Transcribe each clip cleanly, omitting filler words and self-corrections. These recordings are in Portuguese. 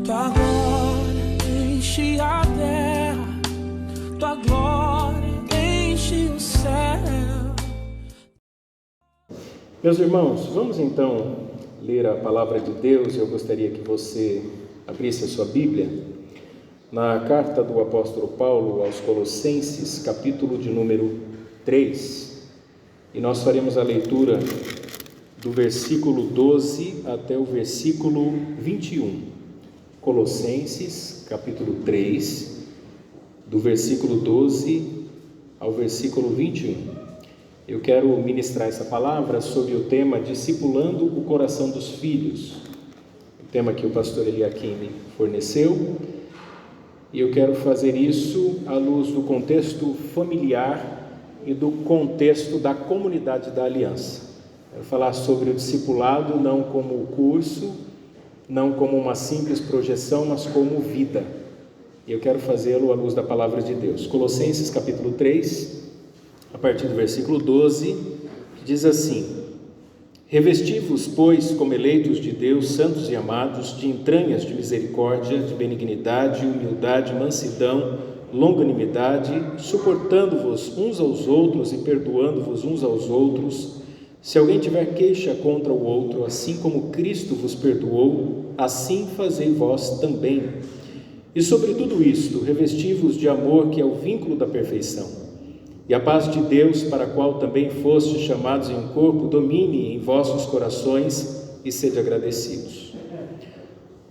Tua glória enche a terra, tua glória enche o céu. Meus irmãos, vamos então ler a palavra de Deus. Eu gostaria que você abrisse a sua Bíblia na carta do apóstolo Paulo aos Colossenses, capítulo de número 3, e nós faremos a leitura do versículo 12 até o versículo 21. Colossenses, capítulo 3, do versículo 12 ao versículo 21. Eu quero ministrar essa palavra sobre o tema Discipulando o Coração dos Filhos, o tema que o pastor Eliakim me forneceu, e eu quero fazer isso à luz do contexto familiar e do contexto da comunidade da aliança. Quero falar sobre o discipulado não como curso, não como uma simples projeção, mas como vida. E eu quero fazê-lo à luz da palavra de Deus. Colossenses capítulo 3, a partir do versículo 12, que diz assim: Revesti-vos, pois, como eleitos de Deus, santos e amados, de entranhas de misericórdia, de benignidade, humildade, mansidão, longanimidade, suportando-vos uns aos outros e perdoando-vos uns aos outros. Se alguém tiver queixa contra o outro, assim como Cristo vos perdoou, assim fazei vós também. E sobre tudo isto, revesti-vos de amor, que é o vínculo da perfeição. E a paz de Deus, para a qual também fostes chamados em um corpo, domine em vossos corações e sede agradecidos.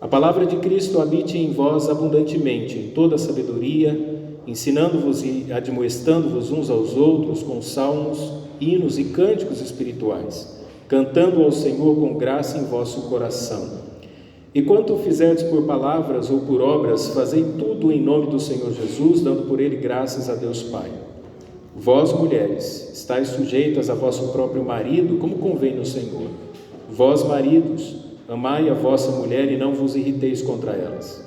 A palavra de Cristo habite em vós abundantemente, em toda a sabedoria, ensinando-vos e admoestando-vos uns aos outros com salmos, hinos e cânticos espirituais, cantando ao Senhor com graça em vosso coração. E quanto fizerdes por palavras ou por obras, fazei tudo em nome do Senhor Jesus, dando por ele graças a Deus Pai. Vós, mulheres, estáis sujeitas a vosso próprio marido, como convém no Senhor. Vós, maridos, amai a vossa mulher e não vos irriteis contra elas.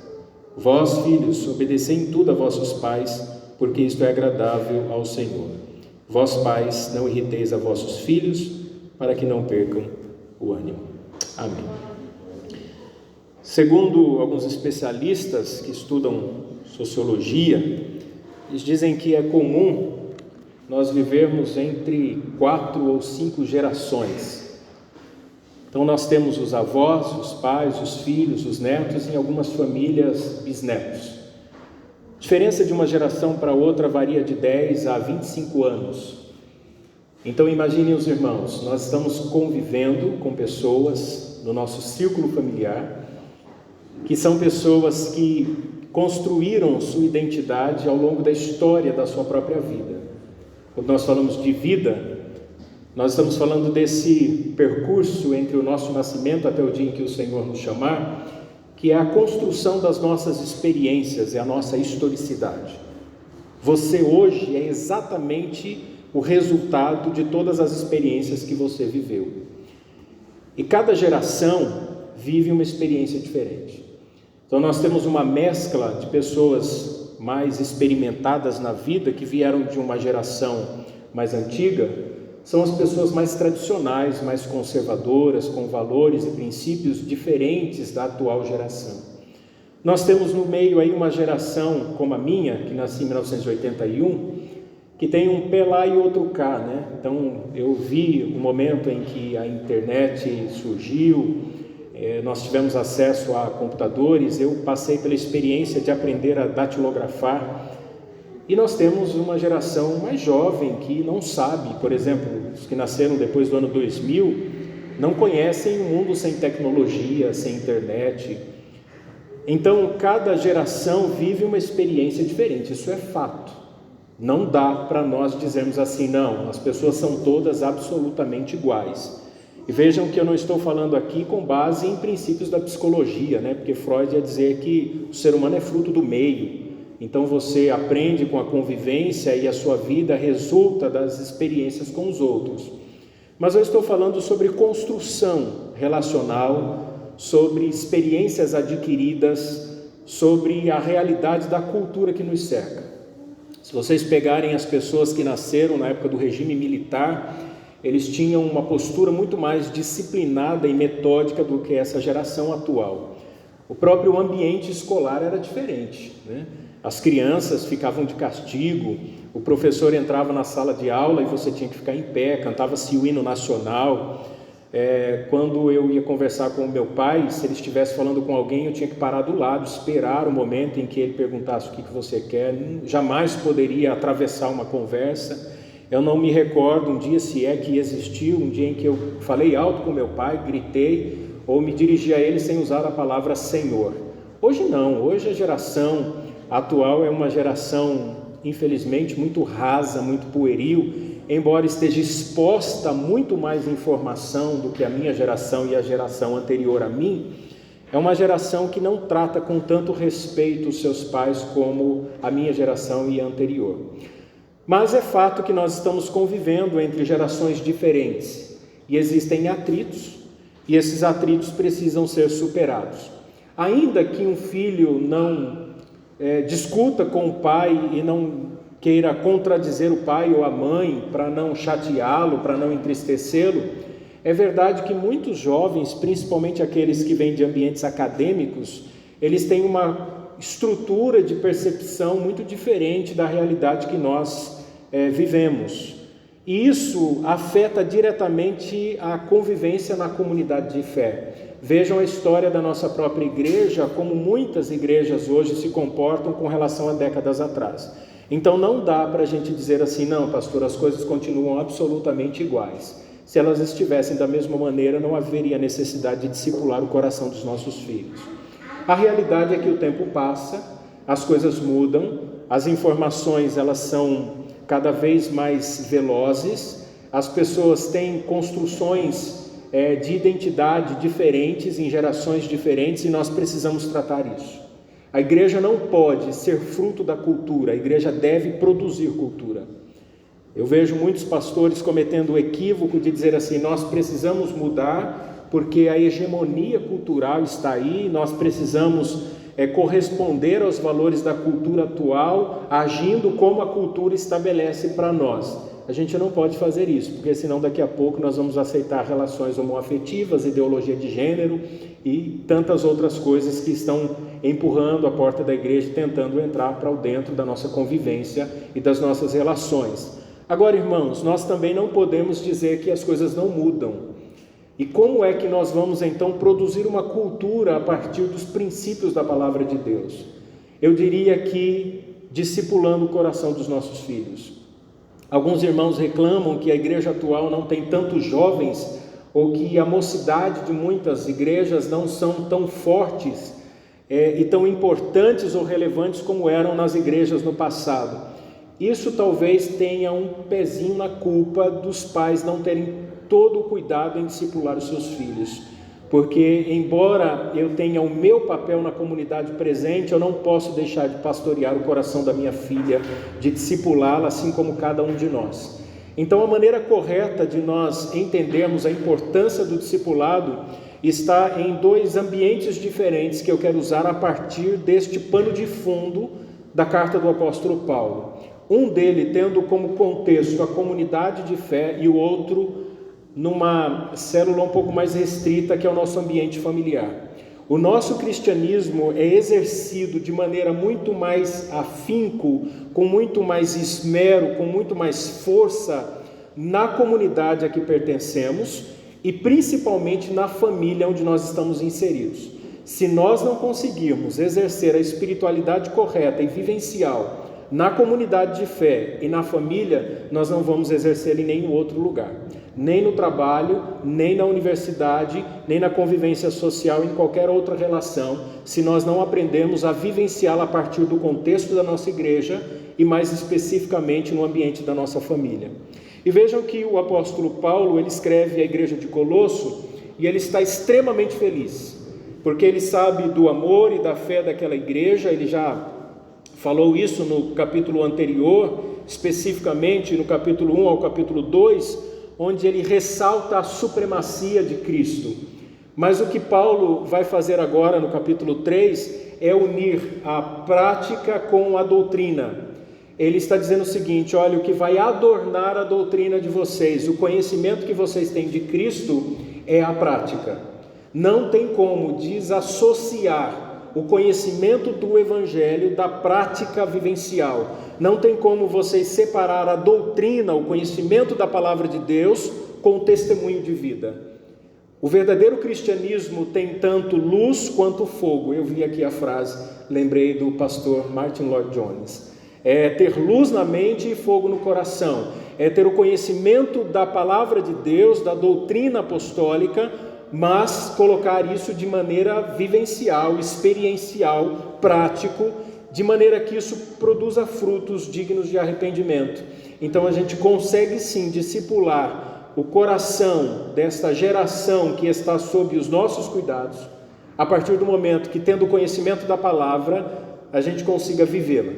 Vós, filhos, obedecei em tudo a vossos pais, porque isto é agradável ao Senhor. Vós, pais, não irriteis a vossos filhos, para que não percam o ânimo. Amém. Segundo alguns especialistas que estudam sociologia, eles dizem que é comum nós vivermos entre 4 ou 5 gerações. Então nós temos os avós, os pais, os filhos, os netos, e em algumas famílias, bisnetos. A diferença de uma geração para outra varia de 10 a 25 anos. Então imaginem os irmãos, nós estamos convivendo com pessoas no nosso círculo familiar, que são pessoas que construíram sua identidade ao longo da história da sua própria vida. Quando nós falamos de vida, nós estamos falando desse percurso entre o nosso nascimento até o dia em que o Senhor nos chamar, que é a construção das nossas experiências, é a nossa historicidade. Você hoje é exatamente o resultado de todas as experiências que você viveu. E cada geração vive uma experiência diferente. Então nós temos uma mescla de pessoas mais experimentadas na vida, que vieram de uma geração mais antiga, são as pessoas mais tradicionais, mais conservadoras, com valores e princípios diferentes da atual geração. Nós temos no meio aí uma geração como a minha, que nasci em 1981, que tem um pé lá e outro cá, né? Então eu vi o momento em que a internet surgiu, nós tivemos acesso a computadores, eu passei pela experiência de aprender a datilografar. E nós temos uma geração mais jovem que não sabe, por exemplo, os que nasceram depois do ano 2000, não conhecem um mundo sem tecnologia, sem internet. Então, cada geração vive uma experiência diferente, isso é fato. Não dá para nós dizermos assim, não, as pessoas são todas absolutamente iguais. E vejam que eu não estou falando aqui com base em princípios da psicologia, né? Porque Freud ia dizer que o ser humano é fruto do meio. Então você aprende com a convivência e a sua vida resulta das experiências com os outros. Mas eu estou falando sobre construção relacional, sobre experiências adquiridas, sobre a realidade da cultura que nos cerca. Se vocês pegarem as pessoas que nasceram na época do regime militar, eles tinham uma postura muito mais disciplinada e metódica do que essa geração atual. O próprio ambiente escolar era diferente, né? As crianças ficavam de castigo, o professor entrava na sala de aula e você tinha que ficar em pé, cantava-se o hino nacional. Quando eu ia conversar com o meu pai, se ele estivesse falando com alguém, eu tinha que parar do lado, esperar o momento em que ele perguntasse o que você quer. Jamais poderia atravessar uma conversa. Eu não me recordo um dia, se é que existiu, um dia em que eu falei alto com meu pai, gritei, ou me dirigi a ele sem usar a palavra Senhor. Hoje não, hoje a geração atual é uma geração, infelizmente, muito rasa, muito pueril, embora esteja exposta a muito mais informação do que a minha geração e a geração anterior a mim. É uma geração que não trata com tanto respeito os seus pais como a minha geração e a anterior. Mas é fato que nós estamos convivendo entre gerações diferentes e existem atritos, e esses atritos precisam ser superados. Ainda que um filho não discuta com o pai e não queira contradizer o pai ou a mãe para não chateá-lo, para não entristecê-lo, é verdade que muitos jovens, principalmente aqueles que vêm de ambientes acadêmicos, eles têm uma estrutura de percepção muito diferente da realidade que nós vivemos. E isso afeta diretamente a convivência na comunidade de fé. Vejam a história da nossa própria igreja, como muitas igrejas hoje se comportam com relação a décadas atrás. Então não dá para a gente dizer assim, não, pastor, as coisas continuam absolutamente iguais. Se elas estivessem da mesma maneira, não haveria necessidade de discipular o coração dos nossos filhos. A realidade é que o tempo passa, as coisas mudam, as informações elas são cada vez mais velozes, as pessoas têm construções de identidade diferentes, em gerações diferentes, e nós precisamos tratar isso. A igreja não pode ser fruto da cultura, a igreja deve produzir cultura. Eu vejo muitos pastores cometendo o equívoco de dizer assim, nós precisamos mudar porque a hegemonia cultural está aí, nós precisamos corresponder aos valores da cultura atual, agindo como a cultura estabelece para nós. A gente não pode fazer isso, porque senão daqui a pouco nós vamos aceitar relações homoafetivas, ideologia de gênero e tantas outras coisas que estão empurrando a porta da igreja, tentando entrar para dentro da nossa convivência e das nossas relações. Agora, irmãos, nós também não podemos dizer que as coisas não mudam. E como é que nós vamos então produzir uma cultura a partir dos princípios da palavra de Deus? Eu diria que discipulando o coração dos nossos filhos. Alguns irmãos reclamam que a igreja atual não tem tantos jovens, ou que a mocidade de muitas igrejas não são tão fortes e tão importantes ou relevantes como eram nas igrejas no passado. Isso talvez tenha um pezinho na culpa dos pais não terem todo o cuidado em discipular os seus filhos. Porque, embora eu tenha o meu papel na comunidade presente, eu não posso deixar de pastorear o coração da minha filha, de discipulá-la, assim como cada um de nós. Então, a maneira correta de nós entendermos a importância do discipulado está em dois ambientes diferentes que eu quero usar a partir deste pano de fundo da carta do apóstolo Paulo. Um dele tendo como contexto a comunidade de fé e o outro numa célula um pouco mais restrita, que é o nosso ambiente familiar. O nosso cristianismo é exercido de maneira muito mais afinco, com muito mais esmero, com muito mais força na comunidade a que pertencemos e principalmente na família onde nós estamos inseridos. Se nós não conseguirmos exercer a espiritualidade correta e vivencial na comunidade de fé e na família, nós não vamos exercer em nenhum outro lugar. Nem no trabalho, nem na universidade, nem na convivência social, em qualquer outra relação, se nós não aprendemos a vivenciá-la a partir do contexto da nossa igreja e mais especificamente no ambiente da nossa família. E vejam que o apóstolo Paulo, ele escreve à igreja de Colosso e ele está extremamente feliz, porque ele sabe do amor e da fé daquela igreja. Ele já falou isso no capítulo anterior, especificamente no capítulo 1 ao capítulo 2, onde ele ressalta a supremacia de Cristo. Mas o que Paulo vai fazer agora no capítulo 3 é unir a prática com a doutrina. Ele está dizendo o seguinte: olha, o que vai adornar a doutrina de vocês, o conhecimento que vocês têm de Cristo é a prática. Não tem como desassociar o conhecimento do Evangelho da prática vivencial. Não tem como vocês separar a doutrina, o conhecimento da palavra de Deus, com o testemunho de vida. O verdadeiro cristianismo tem tanto luz quanto fogo. Eu vi aqui a frase, lembrei do pastor Martin Lloyd-Jones. É ter luz na mente e fogo no coração. É ter o conhecimento da palavra de Deus, da doutrina apostólica, mas colocar isso de maneira vivencial, experiencial, prático, de maneira que isso produza frutos dignos de arrependimento. Então a gente consegue sim discipular o coração desta geração que está sob os nossos cuidados, a partir do momento que, tendo conhecimento da palavra, a gente consiga vivê-la.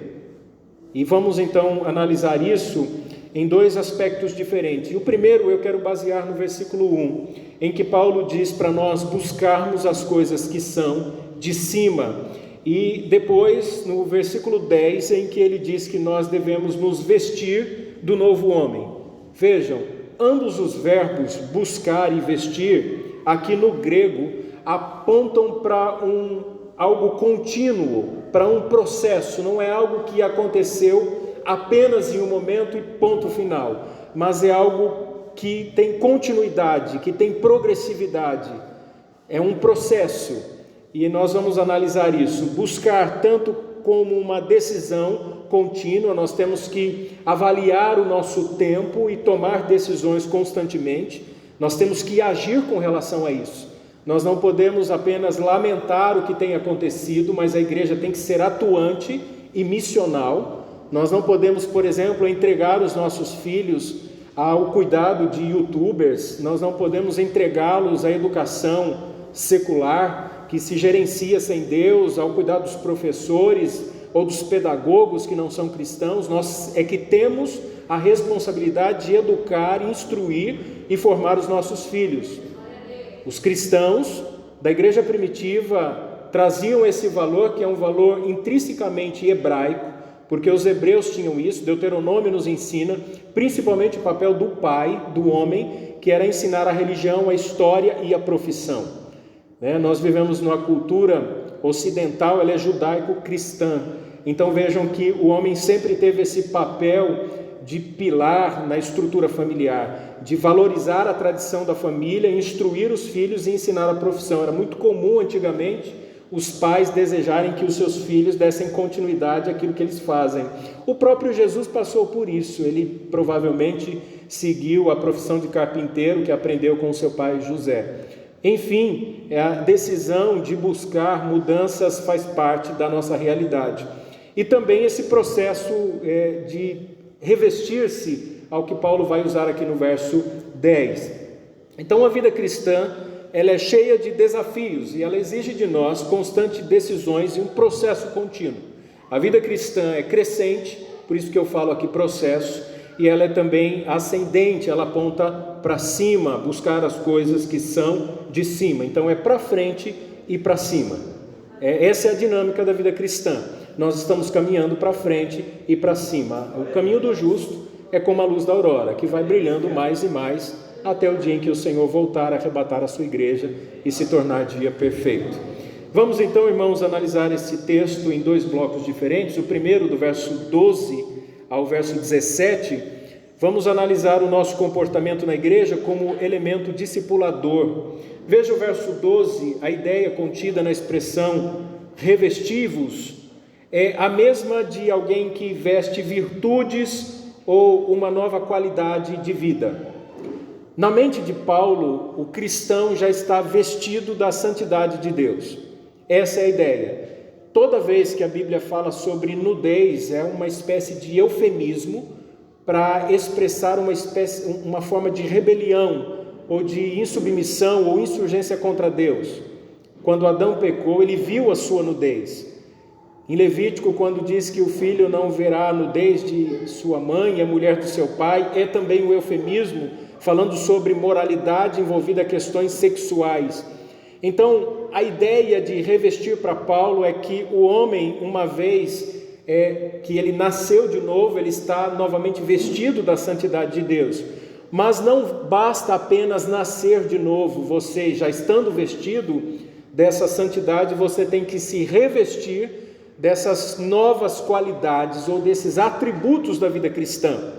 E vamos então analisar isso em dois aspectos diferentes. E o primeiro eu quero basear no versículo 1, em que Paulo diz para nós buscarmos as coisas que são de cima. E depois no versículo 10, em que ele diz que nós devemos nos vestir do novo homem. Vejam, ambos os verbos buscar e vestir, aqui no grego, apontam para algo contínuo, para um processo. Não é algo que aconteceu apenas em um momento e ponto final, mas é algo que tem continuidade, que tem progressividade. É um processo. E nós vamos analisar isso. Buscar tanto como uma decisão contínua, nós temos que avaliar o nosso tempo e tomar decisões constantemente. Nós temos que agir com relação a isso. Nós não podemos apenas lamentar o que tem acontecido, mas a igreja tem que ser atuante e missional. Nós não podemos, por exemplo, entregar os nossos filhos ao cuidado de youtubers, nós não podemos entregá-los à educação secular, que se gerencia sem Deus, ao cuidado dos professores ou dos pedagogos que não são cristãos. Nós é que temos a responsabilidade de educar, instruir e formar os nossos filhos. Os cristãos da igreja primitiva traziam esse valor, que é um valor intrinsecamente hebraico, porque os hebreus tinham isso. Deuteronômio nos ensina, principalmente o papel do pai, do homem, que era ensinar a religião, a história e a profissão. Nós vivemos numa cultura ocidental, ela é judaico-cristã. Então vejam que o homem sempre teve esse papel de pilar na estrutura familiar, de valorizar a tradição da família, instruir os filhos e ensinar a profissão. Era muito comum antigamente os pais desejarem que os seus filhos dessem continuidade àquilo que eles fazem. O próprio Jesus passou por isso. Ele provavelmente seguiu a profissão de carpinteiro que aprendeu com seu pai José. Enfim, a decisão de buscar mudanças faz parte da nossa realidade. E também esse processo de revestir-se, ao que Paulo vai usar aqui no verso 10. Então a vida cristã, ela é cheia de desafios e ela exige de nós constantes decisões e um processo contínuo. A vida cristã é crescente, por isso que eu falo aqui processo, e ela é também ascendente, ela aponta para cima, buscar as coisas que são de cima. Então é para frente e para cima. Essa é a dinâmica da vida cristã. Nós estamos caminhando para frente e para cima. O caminho do justo é como a luz da aurora, que vai brilhando mais e mais, até o dia em que o Senhor voltar a arrebatar a sua igreja e se tornar dia perfeito. Vamos então, irmãos, analisar esse texto em dois blocos diferentes. O primeiro, do verso 12 ao verso 17, vamos analisar o nosso comportamento na igreja como elemento discipulador. Veja o verso 12, a ideia contida na expressão revestivos é a mesma de alguém que veste virtudes ou uma nova qualidade de vida. Na mente de Paulo, o cristão já está vestido da santidade de Deus. Essa é a ideia. Toda vez que a Bíblia fala sobre nudez, é uma espécie de eufemismo para expressar uma forma de rebelião, ou de insubmissão, ou insurgência contra Deus. Quando Adão pecou, ele viu a sua nudez. Em Levítico, quando diz que o filho não verá a nudez de sua mãe e a mulher do seu pai, é também um eufemismo, falando sobre moralidade envolvida a questões sexuais. Então, a ideia de revestir para Paulo é que o homem, uma vez que ele nasceu de novo, ele está novamente vestido da santidade de Deus. Mas não basta apenas nascer de novo, você já estando vestido, dessa santidade, você tem que se revestir dessas novas qualidades ou desses atributos da vida cristã.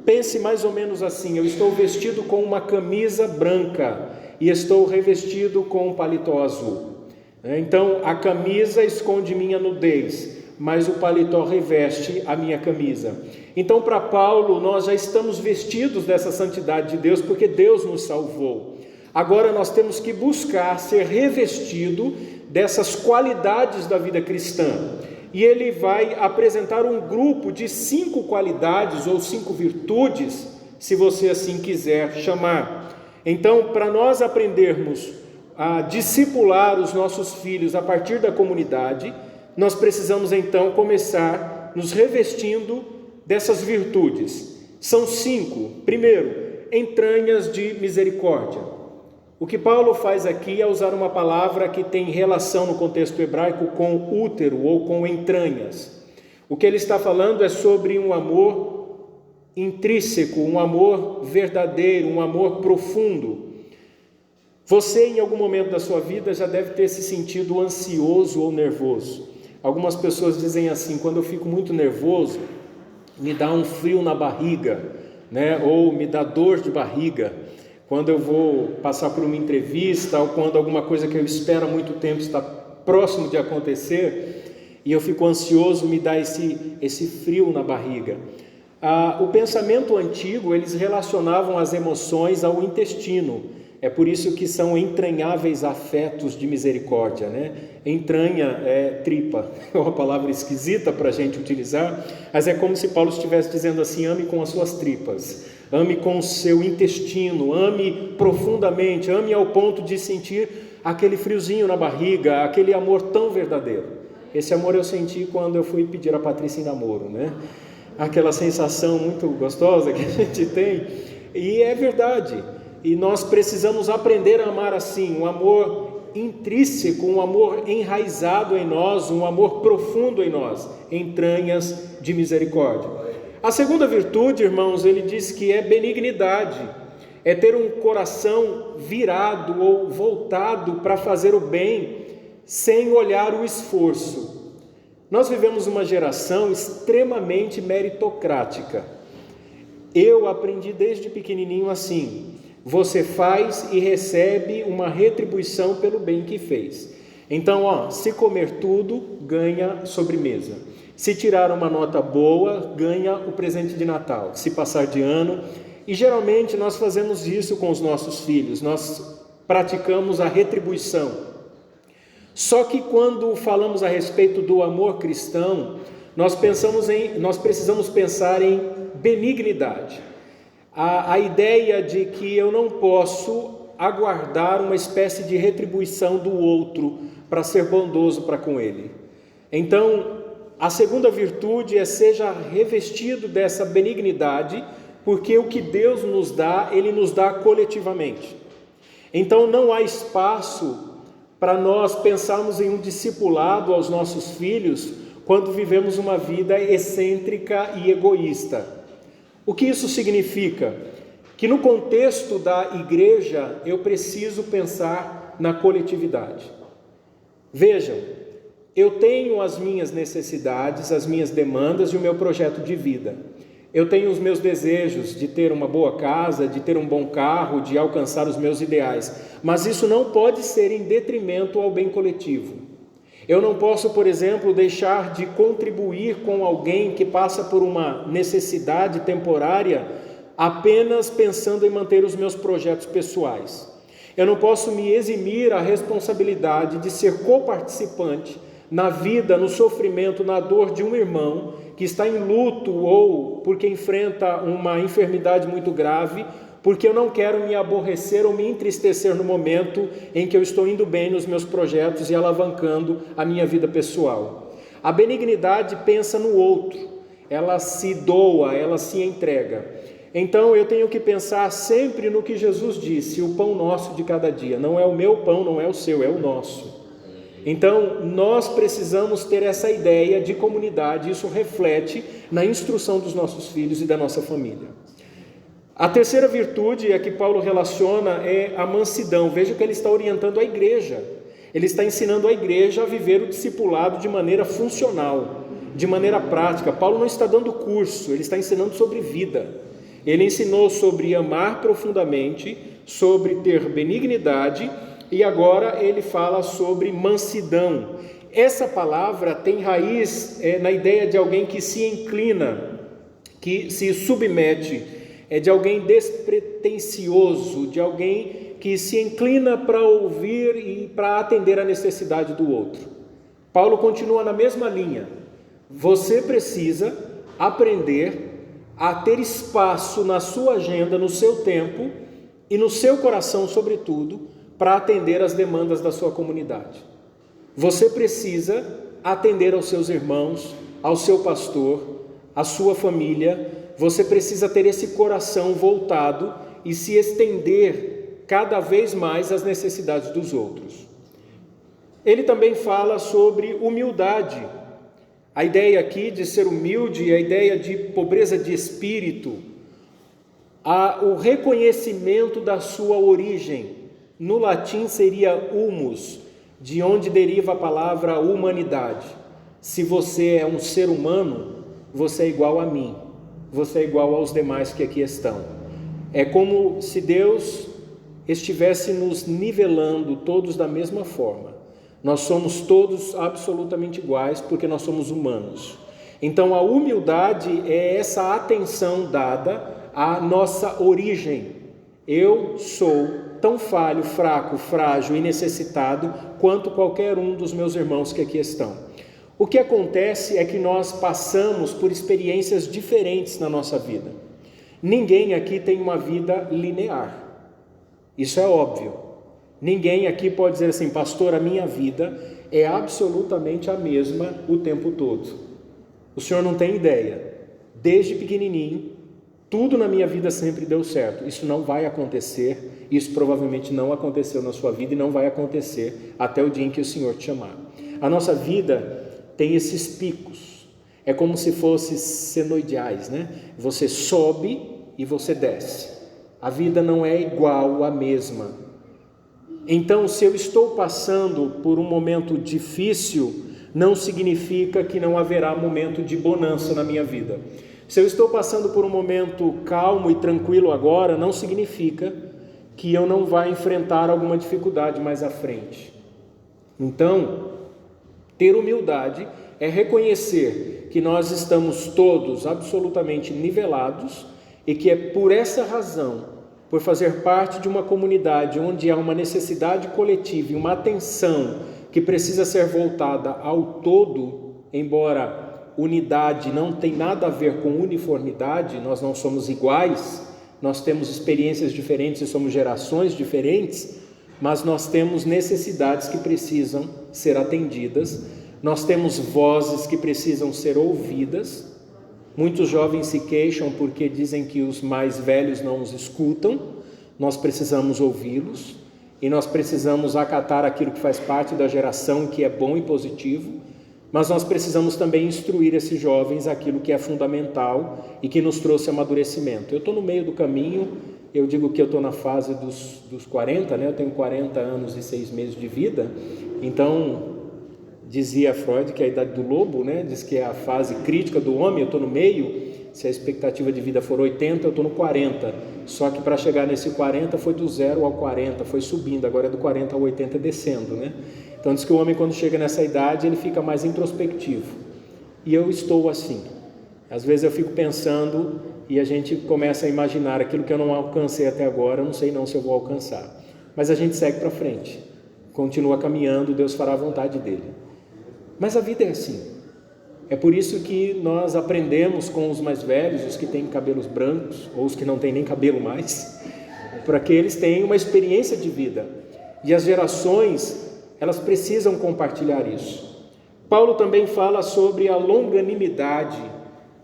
Pense mais ou menos assim: eu estou vestido com uma camisa branca e estou revestido com um paletó azul. Então a camisa esconde minha nudez, mas o paletó reveste a minha camisa. Então, para Paulo, nós já estamos vestidos dessa santidade de Deus, porque Deus nos salvou. Agora nós temos que buscar ser revestido dessas qualidades da vida cristã. E ele vai apresentar um grupo de 5 qualidades ou 5 virtudes, se você assim quiser chamar. Então, para nós aprendermos a discipular os nossos filhos a partir da comunidade, nós precisamos então começar nos revestindo dessas virtudes. São 5. Primeiro, entranhas de misericórdia. O que Paulo faz aqui é usar uma palavra que tem relação no contexto hebraico com útero ou com entranhas. O que ele está falando é sobre um amor intrínseco, um amor verdadeiro, um amor profundo. Você, em algum momento da sua vida, já deve ter se sentido ansioso ou nervoso. Algumas pessoas dizem assim: quando eu fico muito nervoso, me dá um frio na barriga, ou me dá dor de barriga. Quando eu vou passar por uma entrevista ou quando alguma coisa que eu espero há muito tempo está próximo de acontecer e eu fico ansioso, me dá esse frio na barriga. O pensamento antigo, eles relacionavam as emoções ao intestino. É por isso que são entranháveis afetos de misericórdia, Entranha é tripa, é uma palavra esquisita para a gente utilizar, mas é como se Paulo estivesse dizendo assim: ame com as suas tripas, ame com o seu intestino, ame profundamente, ame ao ponto de sentir aquele friozinho na barriga, aquele amor tão verdadeiro. Esse amor eu senti quando eu fui pedir a Patrícia em namoro, Aquela sensação muito gostosa que a gente tem, e é verdade. E nós precisamos aprender a amar assim, um amor intrínseco, um amor enraizado em nós, um amor profundo em nós, entranhas de misericórdia. A segunda virtude, irmãos, ele diz que é benignidade, é ter um coração virado ou voltado para fazer o bem, sem olhar o esforço. Nós vivemos uma geração extremamente meritocrática. Eu aprendi desde pequenininho assim: você faz e recebe uma retribuição pelo bem que fez. Então, se comer tudo, ganha sobremesa. Se tirar uma nota boa, ganha o presente de Natal. Se passar de ano, e geralmente nós fazemos isso com os nossos filhos, nós praticamos a retribuição. Só que quando falamos a respeito do amor cristão, nós precisamos pensar em benignidade. A ideia de que eu não posso aguardar uma espécie de retribuição do outro para ser bondoso para com ele. Então, a segunda virtude é: seja revestido dessa benignidade, porque o que Deus nos dá, Ele nos dá coletivamente. Então não há espaço para nós pensarmos em um discipulado aos nossos filhos quando vivemos uma vida excêntrica e egoísta. O que isso significa? Que no contexto da igreja eu preciso pensar na coletividade. Vejam, eu tenho as minhas necessidades, as minhas demandas e o meu projeto de vida. Eu tenho os meus desejos de ter uma boa casa, de ter um bom carro, de alcançar os meus ideais, mas isso não pode ser em detrimento ao bem coletivo. Eu não posso, por exemplo, deixar de contribuir com alguém que passa por uma necessidade temporária apenas pensando em manter os meus projetos pessoais. Eu não posso me eximir a responsabilidade de ser coparticipante na vida, no sofrimento, na dor de um irmão que está em luto ou porque enfrenta uma enfermidade muito grave, porque eu não quero me aborrecer ou me entristecer no momento em que eu estou indo bem nos meus projetos e alavancando a minha vida pessoal. A benignidade pensa no outro, ela se doa, ela se entrega. Então eu tenho que pensar sempre no que Jesus disse: o pão nosso de cada dia. Não é o meu pão, não é o seu, é o nosso. Então nós precisamos ter essa ideia de comunidade, isso reflete na instrução dos nossos filhos e da nossa família. A terceira virtude a que Paulo relaciona é a mansidão. Veja que ele está orientando a igreja. Ele está ensinando a igreja a viver o discipulado de maneira funcional, de maneira prática. Paulo não está dando curso, ele está ensinando sobre vida. Ele ensinou sobre amar profundamente, sobre ter benignidade, e agora ele fala sobre mansidão. Essa palavra tem raiz na ideia de alguém que se inclina, que se submete, de alguém despretensioso, de alguém que se inclina para ouvir e para atender a necessidade do outro. Paulo continua na mesma linha. Você precisa aprender a ter espaço na sua agenda, no seu tempo e no seu coração, sobretudo, para atender às demandas da sua comunidade. Você precisa atender aos seus irmãos, ao seu pastor, à sua família. Você precisa ter esse coração voltado e se estender cada vez mais às necessidades dos outros. Ele também fala sobre humildade. A ideia aqui de ser humilde, a ideia de pobreza de espírito, o reconhecimento da sua origem. No latim seria humus, de onde deriva a palavra humanidade. Se você é um ser humano, você é igual a mim, você é igual aos demais que aqui estão. É como se Deus estivesse nos nivelando todos da mesma forma. Nós somos todos absolutamente iguais porque nós somos humanos. Então a humildade é essa atenção dada à nossa origem. Eu sou tão falho, fraco, frágil e necessitado quanto qualquer um dos meus irmãos que aqui estão. O que acontece é que nós passamos por experiências diferentes na nossa vida. Ninguém aqui tem uma vida linear. Isso é óbvio. Ninguém aqui pode dizer assim, pastor, a minha vida é absolutamente a mesma o tempo todo. O senhor não tem ideia. Desde pequenininho, tudo na minha vida sempre deu certo. Isso não vai acontecer. Isso provavelmente não aconteceu na sua vida e não vai acontecer até o dia em que o Senhor te chamar. A nossa vida tem esses picos. É como se fossem senoidiais, né? Você sobe e você desce. A vida não é igual à mesma. Então, se eu estou passando por um momento difícil, não significa que não haverá momento de bonança na minha vida. Se eu estou passando por um momento calmo e tranquilo agora, não significa que eu não vá enfrentar alguma dificuldade mais à frente. Então, ter humildade é reconhecer que nós estamos todos absolutamente nivelados e que é por essa razão, por fazer parte de uma comunidade onde há uma necessidade coletiva e uma atenção que precisa ser voltada ao todo, embora unidade não tem nada a ver com uniformidade, nós não somos iguais, nós temos experiências diferentes e somos gerações diferentes, mas nós temos necessidades que precisam ser atendidas, nós temos vozes que precisam ser ouvidas. Muitos jovens se queixam porque dizem que os mais velhos não os escutam. Nós precisamos ouvi-los e nós precisamos acatar aquilo que faz parte da geração, que é bom e positivo, mas nós precisamos também instruir esses jovens aquilo que é fundamental e que nos trouxe amadurecimento. Eu estou no meio do caminho, eu digo que eu estou na fase dos 40, né? Eu tenho 40 anos e 6 meses de vida, então dizia Freud que é a idade do lobo, né? Diz que é a fase crítica do homem, eu estou no meio. Se a expectativa de vida for 80, eu estou no 40, só que para chegar nesse 40 foi do 0 ao 40, foi subindo, agora é do 40 ao 80 descendo, né? Então diz que o homem quando chega nessa idade ele fica mais introspectivo, e eu estou assim. Às vezes eu fico pensando e a gente começa a imaginar aquilo que eu não alcancei até agora, eu não sei não se eu vou alcançar, mas a gente segue para frente, continua caminhando, Deus fará a vontade dele. Mas a vida é assim. É por isso que nós aprendemos com os mais velhos, os que têm cabelos brancos, ou os que não têm nem cabelo mais, para que eles tenham uma experiência de vida. E as gerações, elas precisam compartilhar isso. Paulo também fala sobre a longanimidade,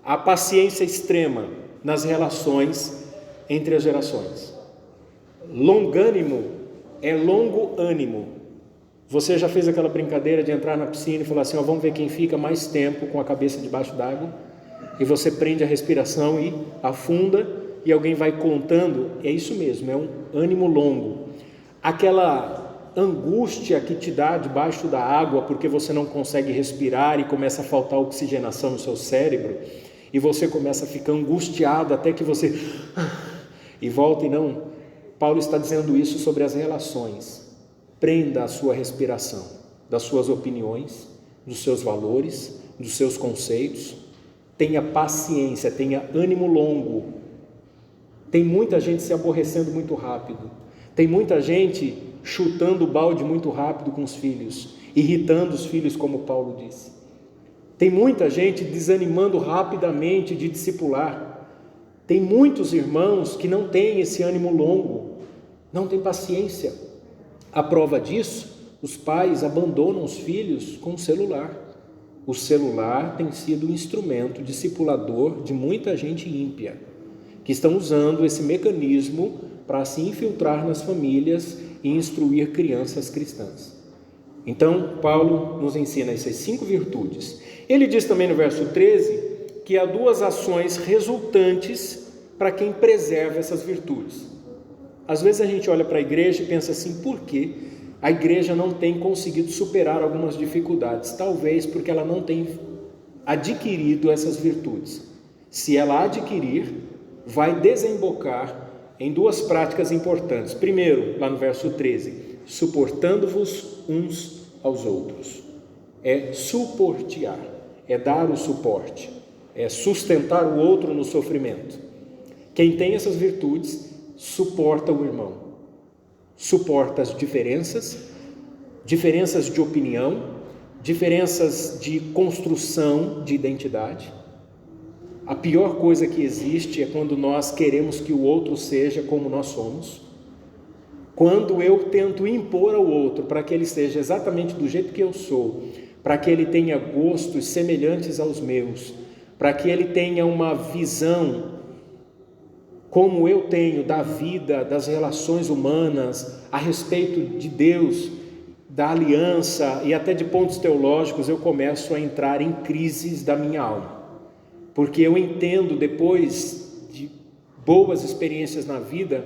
a paciência extrema nas relações entre as gerações. Longânimo é longo ânimo. Você já fez aquela brincadeira de entrar na piscina e falar assim, vamos ver quem fica mais tempo com a cabeça debaixo d'água, e você prende a respiração e afunda, e alguém vai contando. É isso mesmo, é um ânimo longo. Aquela angústia que te dá debaixo da água porque você não consegue respirar e começa a faltar oxigenação no seu cérebro, e você começa a ficar angustiado até que você e volta e não. Paulo está dizendo isso sobre as relações. Prenda a sua respiração das suas opiniões, dos seus valores, dos seus conceitos. Tenha paciência, tenha ânimo longo. Tem muita gente se aborrecendo muito rápido. Tem muita gente chutando o balde muito rápido com os filhos, irritando os filhos, como Paulo disse. Tem muita gente desanimando rapidamente de discipular. Tem muitos irmãos que não têm esse ânimo longo, não têm paciência. A prova disso, os pais abandonam os filhos com o celular. O celular tem sido um instrumento discipulador de muita gente ímpia, que estão usando esse mecanismo para se infiltrar nas famílias e instruir crianças cristãs. Então, Paulo nos ensina essas 5 virtudes. Ele diz também no verso 13 que há 2 ações resultantes para quem preserva essas virtudes. Às vezes a gente olha para a igreja e pensa assim: por que a igreja não tem conseguido superar algumas dificuldades? Talvez porque ela não tem adquirido essas virtudes. Se ela adquirir, vai desembocar em 2 práticas importantes. Primeiro, lá no verso 13, suportando-vos uns aos outros. É suportear, é dar o suporte, é sustentar o outro no sofrimento. Quem tem essas virtudes suporta o irmão, suporta as diferenças de opinião, diferenças de construção de identidade. A pior coisa que existe é quando nós queremos que o outro seja como nós somos. Quando eu tento impor ao outro para que ele seja exatamente do jeito que eu sou, para que ele tenha gostos semelhantes aos meus, para que ele tenha uma visão como eu tenho da vida, das relações humanas, a respeito de Deus, da aliança e até de pontos teológicos, eu começo a entrar em crises da minha alma. Porque eu entendo, depois de boas experiências na vida,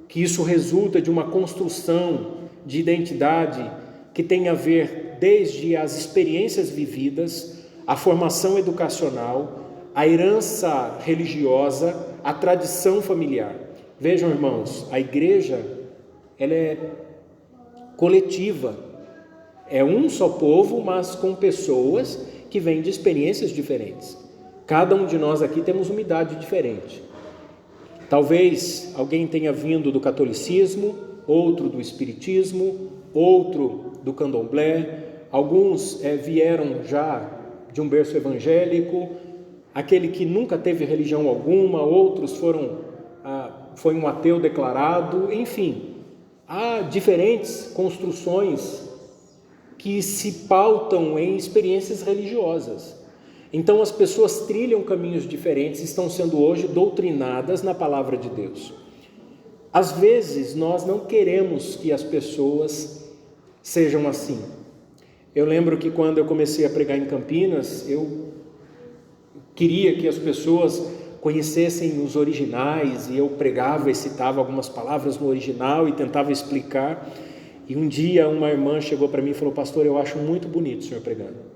que isso resulta de uma construção de identidade que tem a ver desde as experiências vividas, a formação educacional, a herança religiosa, a tradição familiar. Vejam, irmãos, a igreja, ela é coletiva, é um só povo, mas com pessoas que vêm de experiências diferentes. Cada um de nós aqui temos uma idade diferente. Talvez alguém tenha vindo do catolicismo, outro do espiritismo, outro do candomblé, alguns vieram já de um berço evangélico, aquele que nunca teve religião alguma, outros foi um ateu declarado, enfim, há diferentes construções que se pautam em experiências religiosas. Então as pessoas trilham caminhos diferentes, estão sendo hoje doutrinadas na palavra de Deus. Às vezes nós não queremos que as pessoas sejam assim. Eu lembro que quando eu comecei a pregar em Campinas, eu queria que as pessoas conhecessem os originais, e eu pregava e citava algumas palavras no original e tentava explicar. E um dia uma irmã chegou para mim e falou: pastor, eu acho muito bonito o senhor pregando.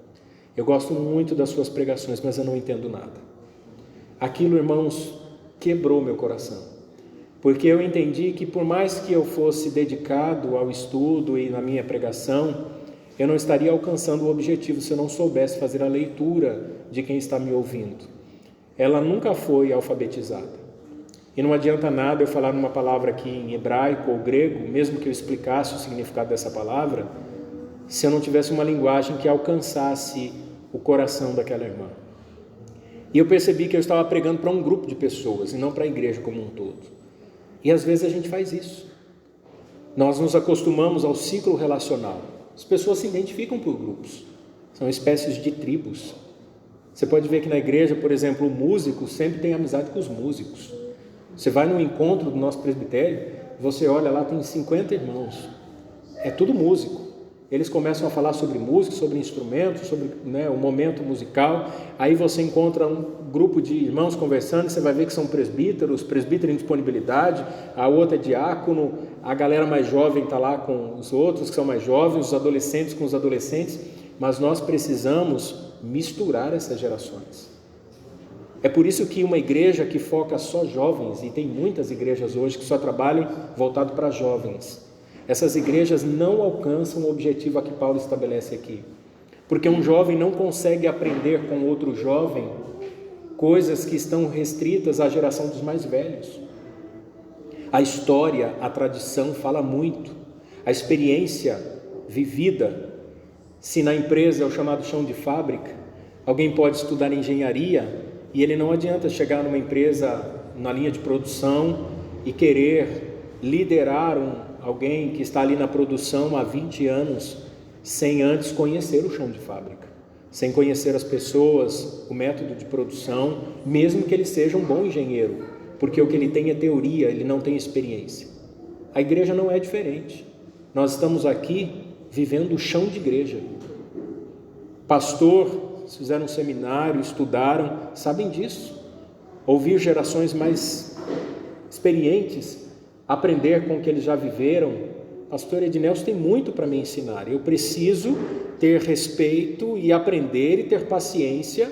Eu gosto muito das suas pregações, mas eu não entendo nada. Aquilo, irmãos, quebrou meu coração. Porque eu entendi que por mais que eu fosse dedicado ao estudo e na minha pregação, eu não estaria alcançando o objetivo se eu não soubesse fazer a leitura de quem está me ouvindo. Ela nunca foi alfabetizada. E não adianta nada eu falar uma palavra aqui em hebraico ou grego, mesmo que eu explicasse o significado dessa palavra, se eu não tivesse uma linguagem que alcançasse o coração daquela irmã. E eu percebi que eu estava pregando para um grupo de pessoas e não para a igreja como um todo. E às vezes a gente faz isso. Nós nos acostumamos ao ciclo relacional. As pessoas se identificam por grupos. São espécies de tribos. Você pode ver que na igreja, por exemplo, o músico sempre tem amizade com os músicos. Você vai num encontro do nosso presbitério, você olha lá, tem 50 irmãos. É tudo músico. Eles começam a falar sobre música, sobre instrumentos, sobre o momento musical. Aí você encontra um grupo de irmãos conversando, e você vai ver que são presbíteros em disponibilidade, a outra é diácono, a galera mais jovem está lá com os outros que são mais jovens, os adolescentes com os adolescentes, mas nós precisamos misturar essas gerações. É por isso que uma igreja que foca só jovens, e tem muitas igrejas hoje que só trabalham voltado para jovens, essas igrejas não alcançam o objetivo a que Paulo estabelece aqui. Porque um jovem não consegue aprender com outro jovem coisas que estão restritas à geração dos mais velhos. A história, a tradição fala muito. A experiência vivida, se na empresa é o chamado chão de fábrica, alguém pode estudar engenharia e ele não adianta chegar numa empresa na linha de produção e querer liderar alguém que está ali na produção há 20 anos, sem antes conhecer o chão de fábrica, sem conhecer as pessoas, o método de produção, mesmo que ele seja um bom engenheiro, porque o que ele tem é teoria, ele não tem experiência. A igreja não é diferente. Nós estamos aqui vivendo o chão de igreja. Pastor, fizeram um seminário, estudaram, sabem disso. Ouvir gerações mais experientes, aprender com o que eles já viveram. Pastor Ednelson tem muito para me ensinar. Eu preciso ter respeito e aprender e ter paciência.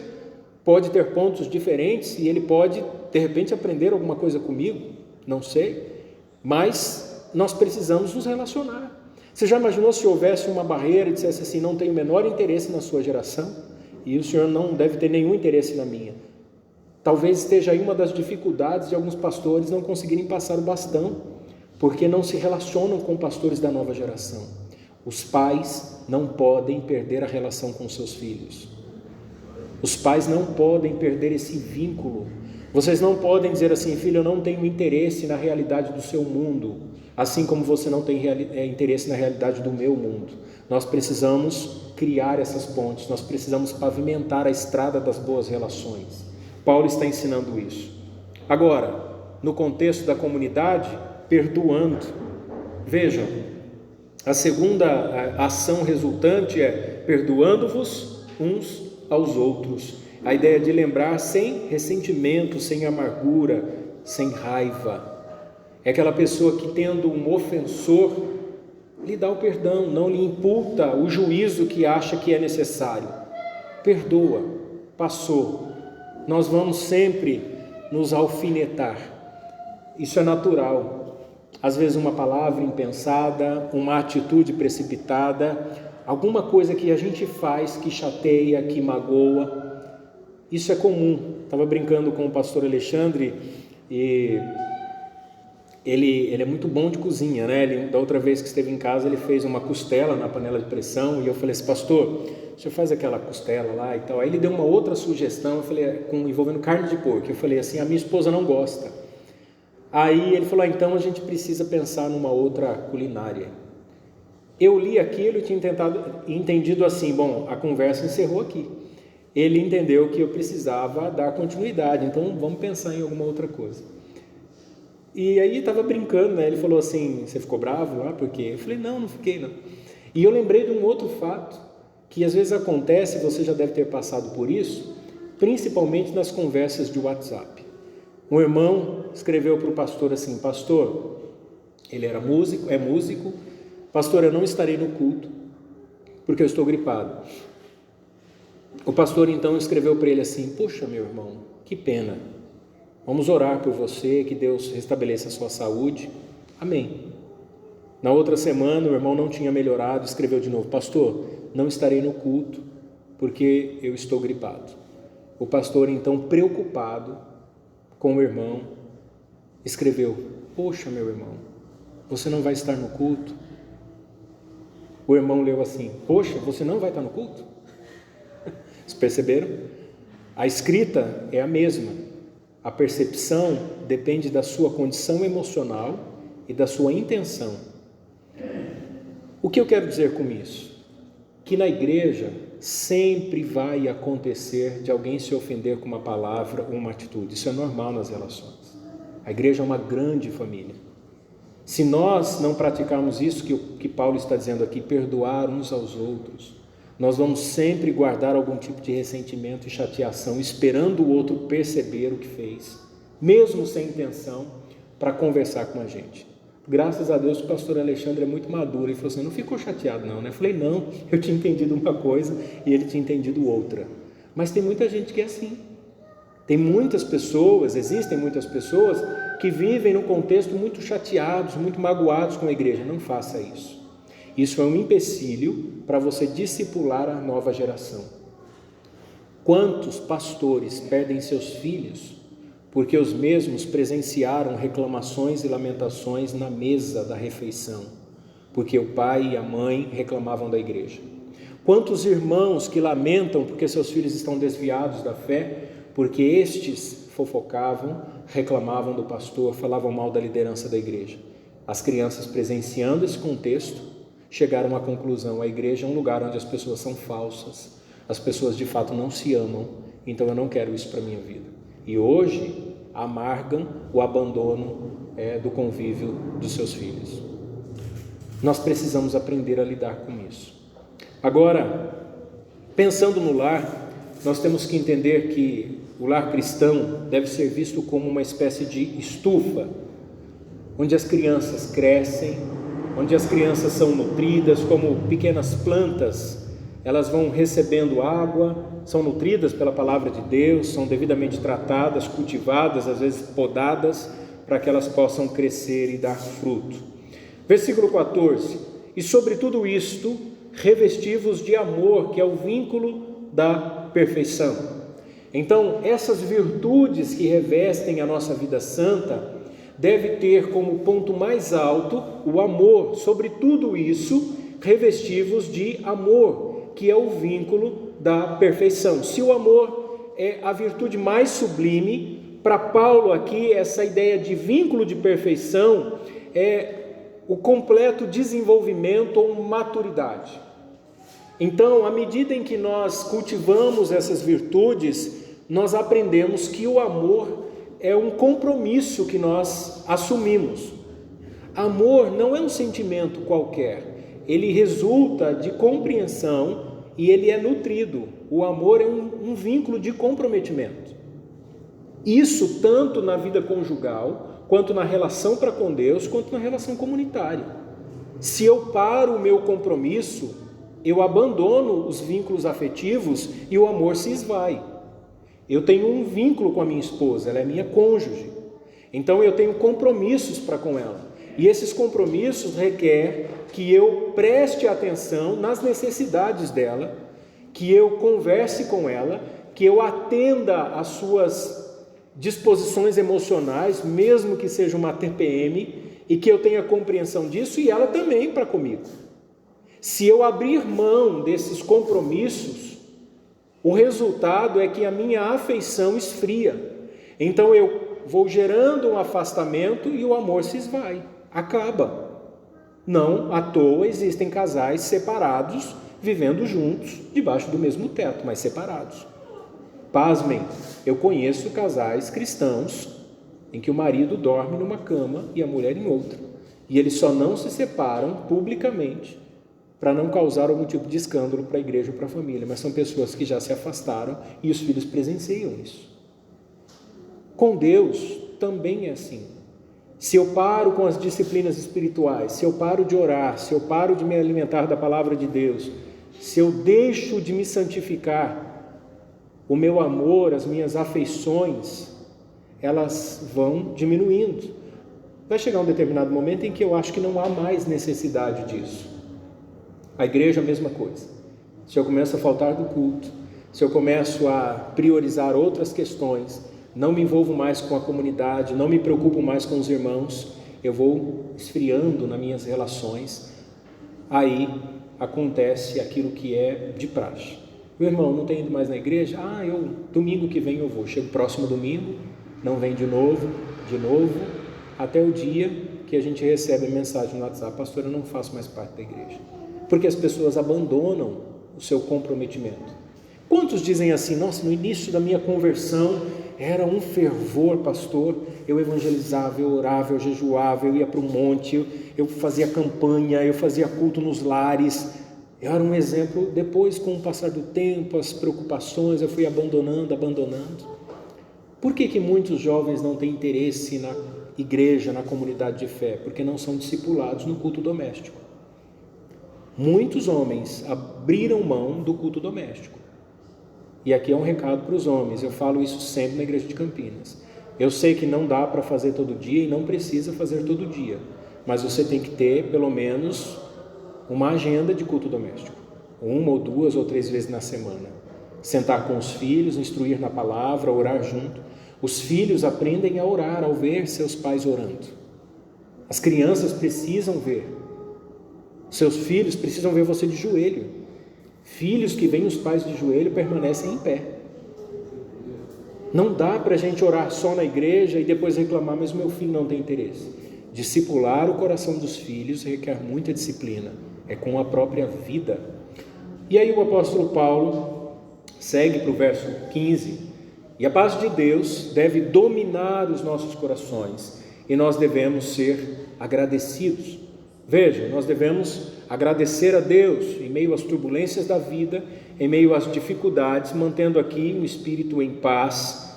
Pode ter pontos diferentes e ele pode, de repente, aprender alguma coisa comigo, não sei. Mas nós precisamos nos relacionar. Você já imaginou se houvesse uma barreira e dissesse assim, não tenho o menor interesse na sua geração e o senhor não deve ter nenhum interesse na minha? Talvez esteja aí uma das dificuldades de alguns pastores não conseguirem passar o bastão, porque não se relacionam com pastores da nova geração. Os pais não podem perder a relação com seus filhos. Os pais não podem perder esse vínculo. Vocês não podem dizer assim, filho, eu não tenho interesse na realidade do seu mundo, assim como você não tem interesse na realidade do meu mundo. Nós precisamos criar essas pontes, nós precisamos pavimentar a estrada das boas relações. Paulo está ensinando isso. Agora, no contexto da comunidade, perdoando. Vejam, a segunda ação resultante é perdoando-vos uns aos outros. A ideia de lembrar sem ressentimento, sem amargura, sem raiva. É aquela pessoa que, tendo um ofensor, lhe dá o perdão, não lhe imputa o juízo que acha que é necessário. Perdoa, passou. Nós vamos sempre nos alfinetar. Isso é natural. Às vezes uma palavra impensada, uma atitude precipitada, alguma coisa que a gente faz que chateia, que magoa. Isso é comum. Estava brincando com o pastor Alexandre e ele é muito bom de cozinha, né? Da outra vez que esteve em casa, ele fez uma costela na panela de pressão e eu falei assim, pastor, o senhor faz aquela costela lá e tal. Aí ele deu uma outra sugestão, eu falei, envolvendo carne de porco. Eu falei assim, a minha esposa não gosta. Aí ele falou, então a gente precisa pensar numa outra culinária. Eu li aquilo e tinha entendido assim, bom, a conversa encerrou aqui. Ele entendeu que eu precisava dar continuidade, então vamos pensar em alguma outra coisa. E aí estava brincando, né? Ele falou assim, você ficou bravo lá? Por quê? Eu falei, não fiquei não. E eu lembrei de um outro fato, que às vezes acontece, você já deve ter passado por isso, principalmente nas conversas de WhatsApp. Um irmão escreveu para o pastor assim, pastor, ele é músico, pastor, eu não estarei no culto, porque eu estou gripado. O pastor então escreveu para ele assim, poxa meu irmão, que pena, vamos orar por você, que Deus restabeleça a sua saúde, amém. Na outra semana o irmão não tinha melhorado, escreveu de novo, pastor, não estarei no culto, porque eu estou gripado. O pastor então preocupado com o irmão, escreveu, poxa meu irmão, você não vai estar no culto? O irmão leu assim, poxa, você não vai estar no culto? Vocês perceberam? A escrita é a mesma, a percepção depende da sua condição emocional e da sua intenção. O que eu quero dizer com isso? Que na igreja sempre vai acontecer de alguém se ofender com uma palavra ou uma atitude. Isso é normal nas relações. A igreja é uma grande família. Se nós não praticarmos isso que Paulo está dizendo aqui, perdoar uns aos outros, nós vamos sempre guardar algum tipo de ressentimento e chateação, esperando o outro perceber o que fez, mesmo sem intenção, para conversar com a gente. Graças a Deus o pastor Alexandre é muito maduro. Ele falou assim: não ficou chateado não, né? Eu falei: não, eu tinha entendido uma coisa e ele tinha entendido outra. Mas tem muita gente que é assim. Existem muitas pessoas que vivem num contexto muito chateados, muito magoados com a igreja. Não faça isso. Isso é um empecilho para você discipular a nova geração. Quantos pastores perdem seus filhos porque os mesmos presenciaram reclamações e lamentações na mesa da refeição, porque o pai e a mãe reclamavam da igreja? Quantos irmãos que lamentam porque seus filhos estão desviados da fé, porque estes fofocavam, reclamavam do pastor, falavam mal da liderança da igreja? As crianças, presenciando esse contexto, chegaram à conclusão: a igreja é um lugar onde as pessoas são falsas, as pessoas de fato não se amam, então eu não quero isso para a minha vida. E hoje amargam o abandono do convívio dos seus filhos. Nós precisamos aprender a lidar com isso. Agora, pensando no lar, nós temos que entender que o lar cristão deve ser visto como uma espécie de estufa, onde as crianças crescem, onde as crianças são nutridas como pequenas plantas. Elas vão recebendo água, são nutridas pela palavra de Deus, são devidamente tratadas, cultivadas, às vezes podadas, para que elas possam crescer e dar fruto. Versículo 14: e sobre tudo isto, revesti-vos de amor, que é o vínculo da perfeição. Então, essas virtudes que revestem a nossa vida santa, deve ter como ponto mais alto o amor. Sobre tudo isso, revesti-vos de amor, que é o vínculo da perfeição. Se o amor é a virtude mais sublime, para Paulo aqui essa ideia de vínculo de perfeição é o completo desenvolvimento ou maturidade. Então, à medida em que nós cultivamos essas virtudes, nós aprendemos que o amor é um compromisso que nós assumimos. Amor não é um sentimento qualquer, ele resulta de compreensão e ele é nutrido. O amor é um vínculo de comprometimento. Isso tanto na vida conjugal, quanto na relação para com Deus, quanto na relação comunitária. Se eu paro o meu compromisso, eu abandono os vínculos afetivos e o amor se esvai. Eu tenho um vínculo com a minha esposa, ela é minha cônjuge. Então eu tenho compromissos para com ela. E esses compromissos requerem que eu preste atenção nas necessidades dela, que eu converse com ela, que eu atenda às suas disposições emocionais, mesmo que seja uma TPM, e que eu tenha compreensão disso, e ela também para comigo. Se eu abrir mão desses compromissos, o resultado é que a minha afeição esfria. Então eu vou gerando um afastamento e o amor se esvai, acaba. Não à toa existem casais separados, vivendo juntos, debaixo do mesmo teto, mas separados. Pasmem, eu conheço casais cristãos em que o marido dorme numa cama e a mulher em outra. E eles só não se separam publicamente para não causar algum tipo de escândalo para a igreja ou para a família, mas são pessoas que já se afastaram e os filhos presenciam isso. Com Deus também é assim. Se eu paro com as disciplinas espirituais, se eu paro de orar, se eu paro de me alimentar da palavra de Deus, se eu deixo de me santificar, o meu amor, as minhas afeições, elas vão diminuindo. Vai chegar um determinado momento em que eu acho que não há mais necessidade disso. A igreja é a mesma coisa. Se eu começo a faltar do culto, se eu começo a priorizar outras questões, não me envolvo mais com a comunidade, não me preocupo mais com os irmãos, eu vou esfriando nas minhas relações, aí acontece aquilo que é de praxe. Meu irmão, não tem ido mais na igreja? Domingo que vem eu vou. Chego próximo domingo, não vem de novo, até o dia que a gente recebe a mensagem no WhatsApp: pastor, eu não faço mais parte da igreja. Porque as pessoas abandonam o seu comprometimento. Quantos dizem assim: nossa, no início da minha conversão, era um fervor, pastor. Eu evangelizava, eu orava, eu jejuava, eu ia para o monte, eu fazia campanha, eu fazia culto nos lares. Eu era um exemplo. Depois, com o passar do tempo, as preocupações, eu fui abandonando. Por que muitos jovens não têm interesse na igreja, na comunidade de fé? Porque não são discipulados no culto doméstico. Muitos homens abriram mão do culto doméstico. E aqui é um recado para os homens, eu falo isso sempre na igreja de Campinas. Eu sei que não dá para fazer todo dia e não precisa fazer todo dia, mas você tem que ter pelo menos uma agenda de culto doméstico, 1 ou 2 ou 3 vezes na semana. Sentar com os filhos, instruir na palavra, orar junto. Os filhos aprendem a orar ao ver seus pais orando. As crianças precisam ver. Seus filhos precisam ver você de joelho. Filhos que veem os pais de joelho permanecem em pé. Não dá para a gente orar só na igreja e depois reclamar, mas meu filho não tem interesse. Discipular o coração dos filhos requer muita disciplina, é com a própria vida. E aí o apóstolo Paulo segue para o verso 15, e a paz de Deus deve dominar os nossos corações, e nós devemos ser agradecidos. Veja, nós devemos agradecer a Deus em meio às turbulências da vida, em meio às dificuldades, mantendo aqui um espírito em paz,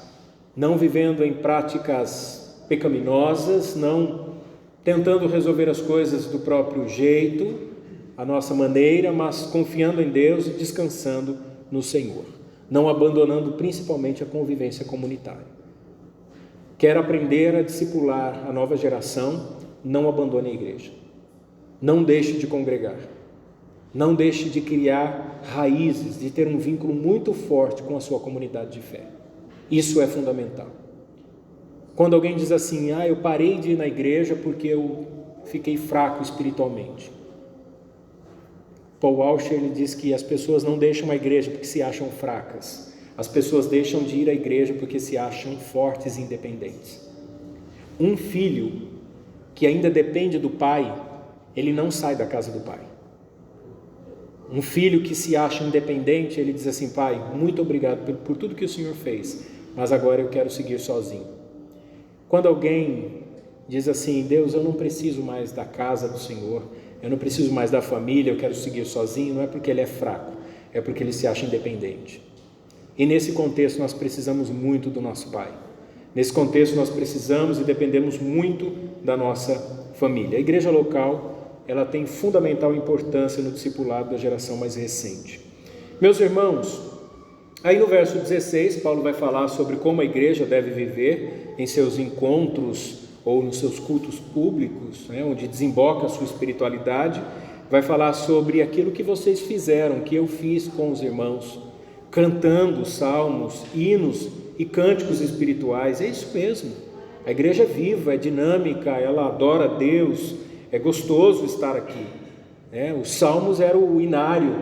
não vivendo em práticas pecaminosas, não tentando resolver as coisas do próprio jeito, a nossa maneira, mas confiando em Deus e descansando no Senhor, não abandonando principalmente a convivência comunitária. Quer aprender a discipular a nova geração? Não abandone a igreja. Não deixe de congregar, não deixe de criar raízes, de ter um vínculo muito forte com a sua comunidade de fé. Isso é fundamental. Quando alguém diz assim, eu parei de ir na igreja porque eu fiquei fraco espiritualmente. Paul Washer, ele diz que as pessoas não deixam a igreja porque se acham fracas. As pessoas deixam de ir à igreja porque se acham fortes e independentes. Um filho que ainda depende do pai, ele não sai da casa do pai. Um filho que se acha independente, ele diz assim, pai, muito obrigado por tudo que o Senhor fez, mas agora eu quero seguir sozinho. Quando alguém diz assim, Deus, eu não preciso mais da casa do Senhor, eu não preciso mais da família, eu quero seguir sozinho, não é porque ele é fraco, é porque ele se acha independente. E nesse contexto nós precisamos muito do nosso pai. Nesse contexto nós precisamos e dependemos muito da nossa família. A igreja local, ela tem fundamental importância no discipulado da geração mais recente. Meus irmãos, aí no verso 16, Paulo vai falar sobre como a igreja deve viver em seus encontros ou nos seus cultos públicos, onde desemboca a sua espiritualidade. Vai falar sobre aquilo que vocês fizeram, que eu fiz com os irmãos, cantando salmos, hinos e cânticos espirituais. É isso mesmo. A igreja é viva, é dinâmica, ela adora a Deus. É gostoso estar aqui. Os salmos era o inário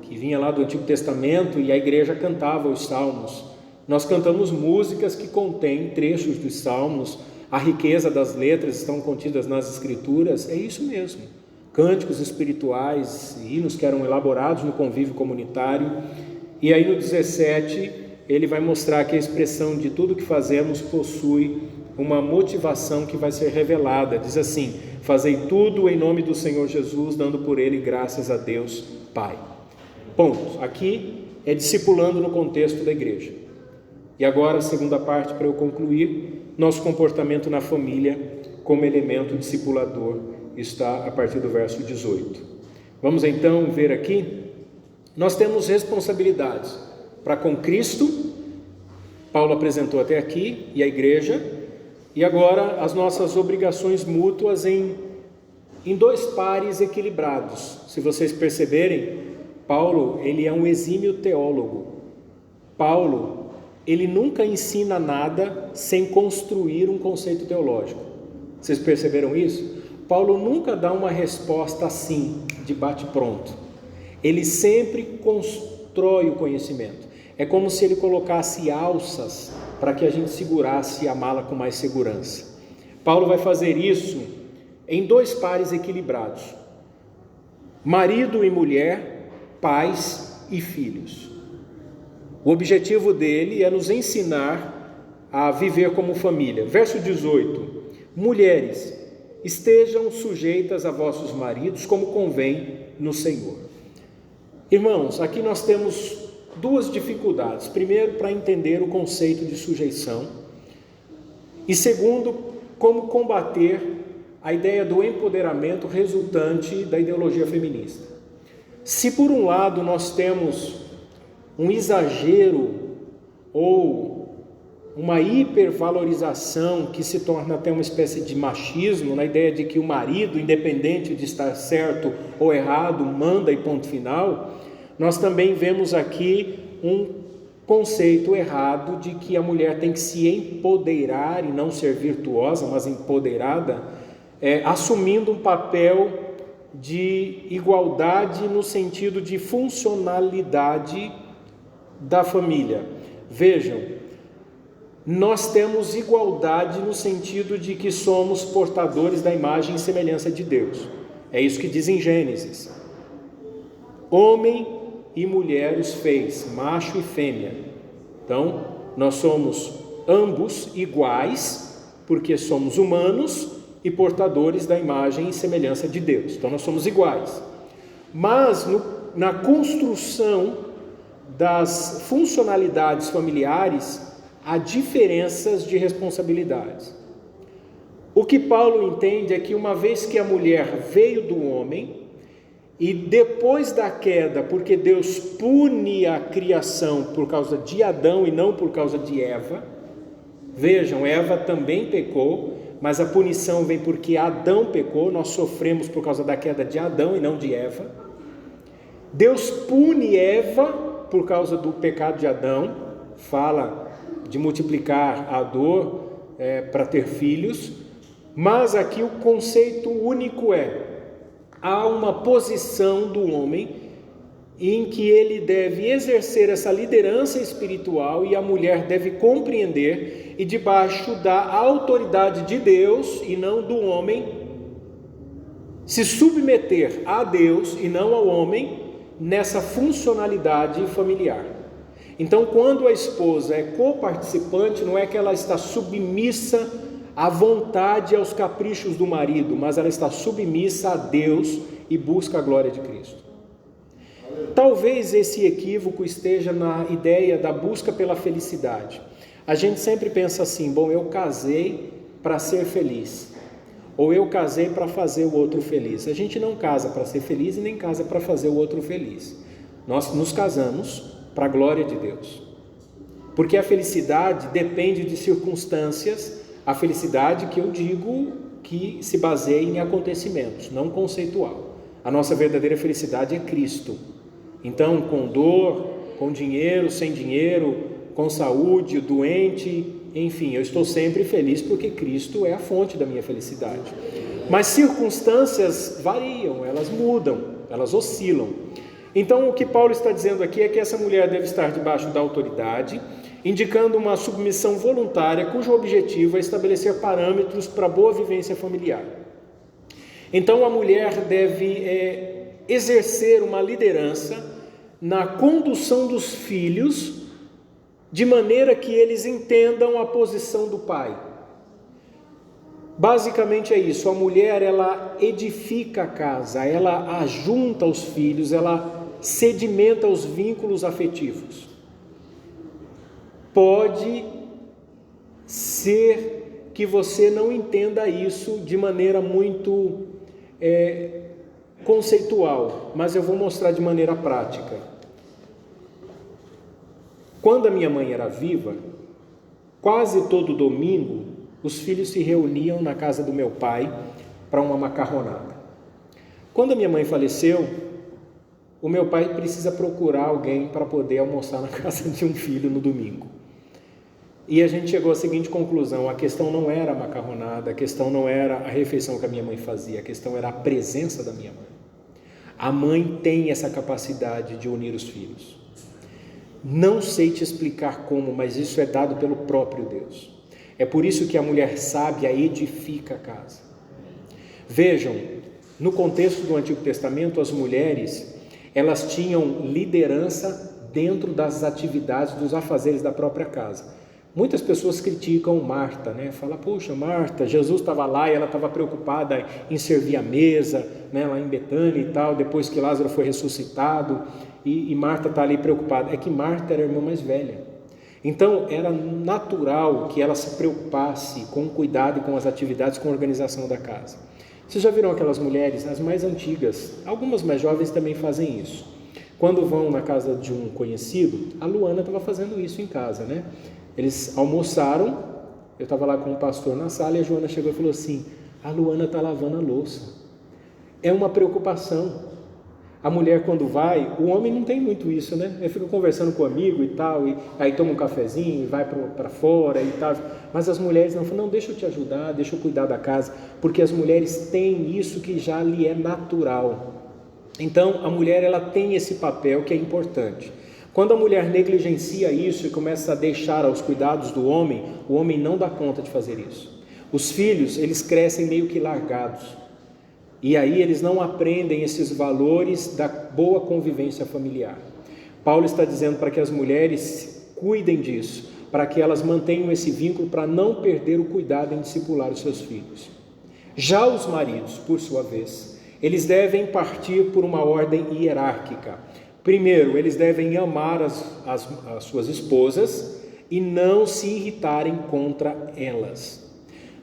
que vinha lá do Antigo Testamento e a igreja cantava os salmos. Nós cantamos músicas que contêm trechos dos salmos, a riqueza das letras estão contidas nas escrituras. É isso mesmo. Cânticos espirituais, hinos que eram elaborados no convívio comunitário. E aí no 17 ele vai mostrar que a expressão de tudo que fazemos possui uma motivação que vai ser revelada. Diz assim, fazei tudo em nome do Senhor Jesus, dando por ele graças a Deus Pai. Ponto. Aqui é discipulando no contexto da igreja. E agora a segunda parte para eu concluir, nosso comportamento na família como elemento discipulador está a partir do verso 18. Vamos então ver aqui, nós temos responsabilidades para com Cristo, Paulo apresentou até aqui, e a igreja, e agora as nossas obrigações mútuas em 2 pares equilibrados. Se vocês perceberem, Paulo, ele é um exímio teólogo. Paulo, ele nunca ensina nada sem construir um conceito teológico. Vocês perceberam isso? Paulo nunca dá uma resposta assim, de bate-pronto. Ele sempre constrói o conhecimento. É como se ele colocasse alças para que a gente segurasse a mala com mais segurança. Paulo vai fazer isso em 2 pares equilibrados. Marido e mulher, pais e filhos. O objetivo dele é nos ensinar a viver como família. Verso 18: mulheres, estejam sujeitas a vossos maridos como convém no Senhor. Irmãos, aqui nós temos duas dificuldades. Primeiro, para entender o conceito de sujeição. E segundo, como combater a ideia do empoderamento resultante da ideologia feminista. Se por um lado nós temos um exagero ou uma hipervalorização que se torna até uma espécie de machismo, na ideia de que o marido, independente de estar certo ou errado, manda e ponto final, nós também vemos aqui um conceito errado de que a mulher tem que se empoderar e não ser virtuosa, mas empoderada, assumindo um papel de igualdade no sentido de funcionalidade da família. Vejam, nós temos igualdade no sentido de que somos portadores da imagem e semelhança de Deus. É isso que diz em Gênesis. Homem e mulher os fez, macho e fêmea. Então, nós somos ambos iguais, porque somos humanos e portadores da imagem e semelhança de Deus. Então, nós somos iguais. Mas, na construção das funcionalidades familiares, há diferenças de responsabilidades. O que Paulo entende é que uma vez que a mulher veio do homem, e depois da queda, porque Deus pune a criação por causa de Adão e não por causa de Eva. Vejam, Eva também pecou, mas a punição vem porque Adão pecou, nós sofremos por causa da queda de Adão e não de Eva. Deus pune Eva por causa do pecado de Adão, fala de multiplicar a dor para ter filhos, mas aqui o conceito único há uma posição do homem em que ele deve exercer essa liderança espiritual e a mulher deve compreender e debaixo da autoridade de Deus e não do homem, se submeter a Deus e não ao homem nessa funcionalidade familiar. Então, quando a esposa é coparticipante, não é que ela está submissa à vontade e aos caprichos do marido, mas ela está submissa a Deus e busca a glória de Cristo. Talvez esse equívoco esteja na ideia da busca pela felicidade. A gente sempre pensa assim, bom, eu casei para ser feliz, ou eu casei para fazer o outro feliz. A gente não casa para ser feliz e nem casa para fazer o outro feliz. Nós nos casamos para a glória de Deus, porque a felicidade depende de circunstâncias. A felicidade que eu digo que se baseia em acontecimentos, não conceitual. A nossa verdadeira felicidade é Cristo. Então, com dor, com dinheiro, sem dinheiro, com saúde, doente, enfim, eu estou sempre feliz porque Cristo é a fonte da minha felicidade. Mas circunstâncias variam, elas mudam, elas oscilam. Então, o que Paulo está dizendo aqui é que essa mulher deve estar debaixo da autoridade, indicando uma submissão voluntária cujo objetivo é estabelecer parâmetros para a boa vivência familiar. Então a mulher deve exercer uma liderança na condução dos filhos, de maneira que eles entendam a posição do pai. Basicamente é isso, a mulher ela edifica a casa, ela ajunta os filhos, ela sedimenta os vínculos afetivos. Pode ser que você não entenda isso de maneira muito conceitual, mas eu vou mostrar de maneira prática. Quando a minha mãe era viva, quase todo domingo, os filhos se reuniam na casa do meu pai para uma macarronada. Quando a minha mãe faleceu, o meu pai precisa procurar alguém para poder almoçar na casa de um filho no domingo. E a gente chegou à seguinte conclusão: a questão não era a macarronada, a questão não era a refeição que a minha mãe fazia, a questão era a presença da minha mãe. A mãe tem essa capacidade de unir os filhos. Não sei te explicar como, mas isso é dado pelo próprio Deus. É por isso que a mulher sábia edifica a casa. Vejam, no contexto do Antigo Testamento, as mulheres, elas tinham liderança dentro das atividades, dos afazeres da própria casa. Muitas pessoas criticam Marta, né? Fala, puxa, Marta, Jesus estava lá e ela estava preocupada em servir a mesa, né? Lá em Betânia e tal, depois que Lázaro foi ressuscitado, e Marta está ali preocupada. É que Marta era a irmã mais velha. Então, era natural que ela se preocupasse com o cuidado e com as atividades, com a organização da casa. Vocês já viram aquelas mulheres, as mais antigas, algumas mais jovens também fazem isso. Quando vão na casa de um conhecido, a Luana estava fazendo isso em casa, né? Eles almoçaram, eu estava lá com o pastor na sala e a Joana chegou e falou assim, a Luana está lavando a louça. É uma preocupação. A mulher quando vai, o homem não tem muito isso, né? Ele fica conversando com o amigo e tal, e aí toma um cafezinho, vai para fora e tal. Mas as mulheres não falam, não, deixa eu te ajudar, deixa eu cuidar da casa, porque as mulheres têm isso que já lhe é natural. Então, a mulher ela tem esse papel que é importante. Quando a mulher negligencia isso e começa a deixar aos cuidados do homem, o homem não dá conta de fazer isso. Os filhos, eles crescem meio que largados. E aí eles não aprendem esses valores da boa convivência familiar. Paulo está dizendo para que as mulheres cuidem disso, para que elas mantenham esse vínculo, para não perder o cuidado em discipular os seus filhos. Já os maridos, por sua vez, eles devem partir por uma ordem hierárquica. Primeiro, eles devem amar as suas esposas e não se irritarem contra elas.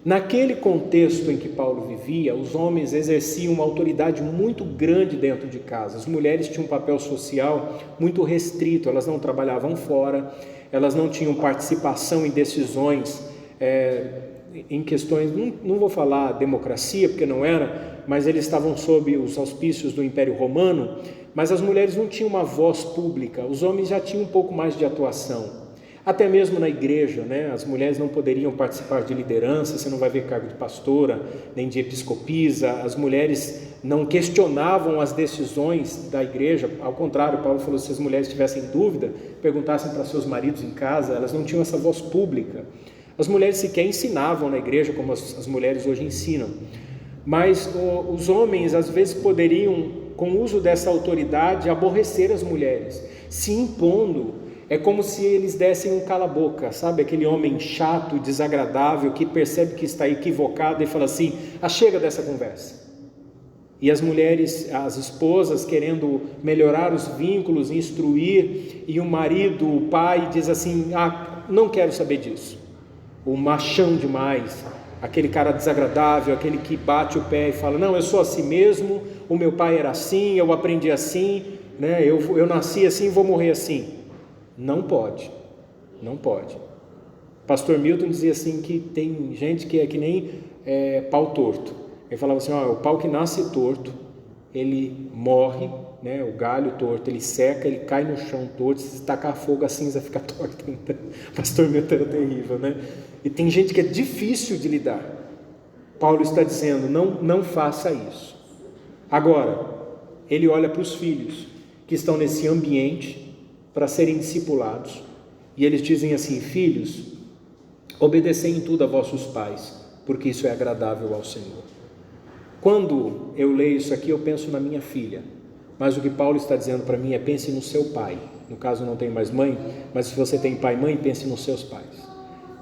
Naquele contexto em que Paulo vivia, os homens exerciam uma autoridade muito grande dentro de casa. As mulheres tinham um papel social muito restrito, elas não trabalhavam fora, elas não tinham participação em decisões, em questões, não vou falar democracia, porque não era, mas eles estavam sob os auspícios do Império Romano, mas as mulheres não tinham uma voz pública, os homens já tinham um pouco mais de atuação. Até mesmo na igreja, né? As mulheres não poderiam participar de liderança, você não vai ver cargo de pastora, nem de episcopisa, as mulheres não questionavam as decisões da igreja, ao contrário, Paulo falou, se as mulheres tivessem dúvida, perguntassem para seus maridos em casa, elas não tinham essa voz pública. As mulheres sequer ensinavam na igreja, como as mulheres hoje ensinam, mas os homens às vezes poderiam, com o uso dessa autoridade, aborrecer as mulheres, se impondo. É como se eles dessem um cala-boca, sabe? Aquele homem chato, desagradável, que percebe que está equivocado e fala assim, chega dessa conversa. E as mulheres, as esposas, querendo melhorar os vínculos, instruir, e o marido, o pai, diz assim, não quero saber disso. O machão demais, aquele cara desagradável, aquele que bate o pé e fala, não, eu sou assim mesmo, o meu pai era assim, eu aprendi assim, né? eu nasci assim, vou morrer assim. Não pode, não pode. Pastor Milton dizia assim que tem gente que é que nem pau torto. Ele falava assim, o pau que nasce torto, ele morre, né? O galho torto, ele seca, ele cai no chão torto, se tacar fogo a cinza fica torta. Pastor Milton era terrível, né? E tem gente que é difícil de lidar. Paulo está dizendo, não faça isso. Agora, ele olha para os filhos que estão nesse ambiente para serem discipulados, e eles dizem assim, filhos, obedecei em tudo a vossos pais, porque isso é agradável ao Senhor. Quando eu leio isso aqui, eu penso na minha filha, mas o que Paulo está dizendo para mim é, pense no seu pai. No caso não tem mais mãe, mas se você tem pai e mãe, pense nos seus pais,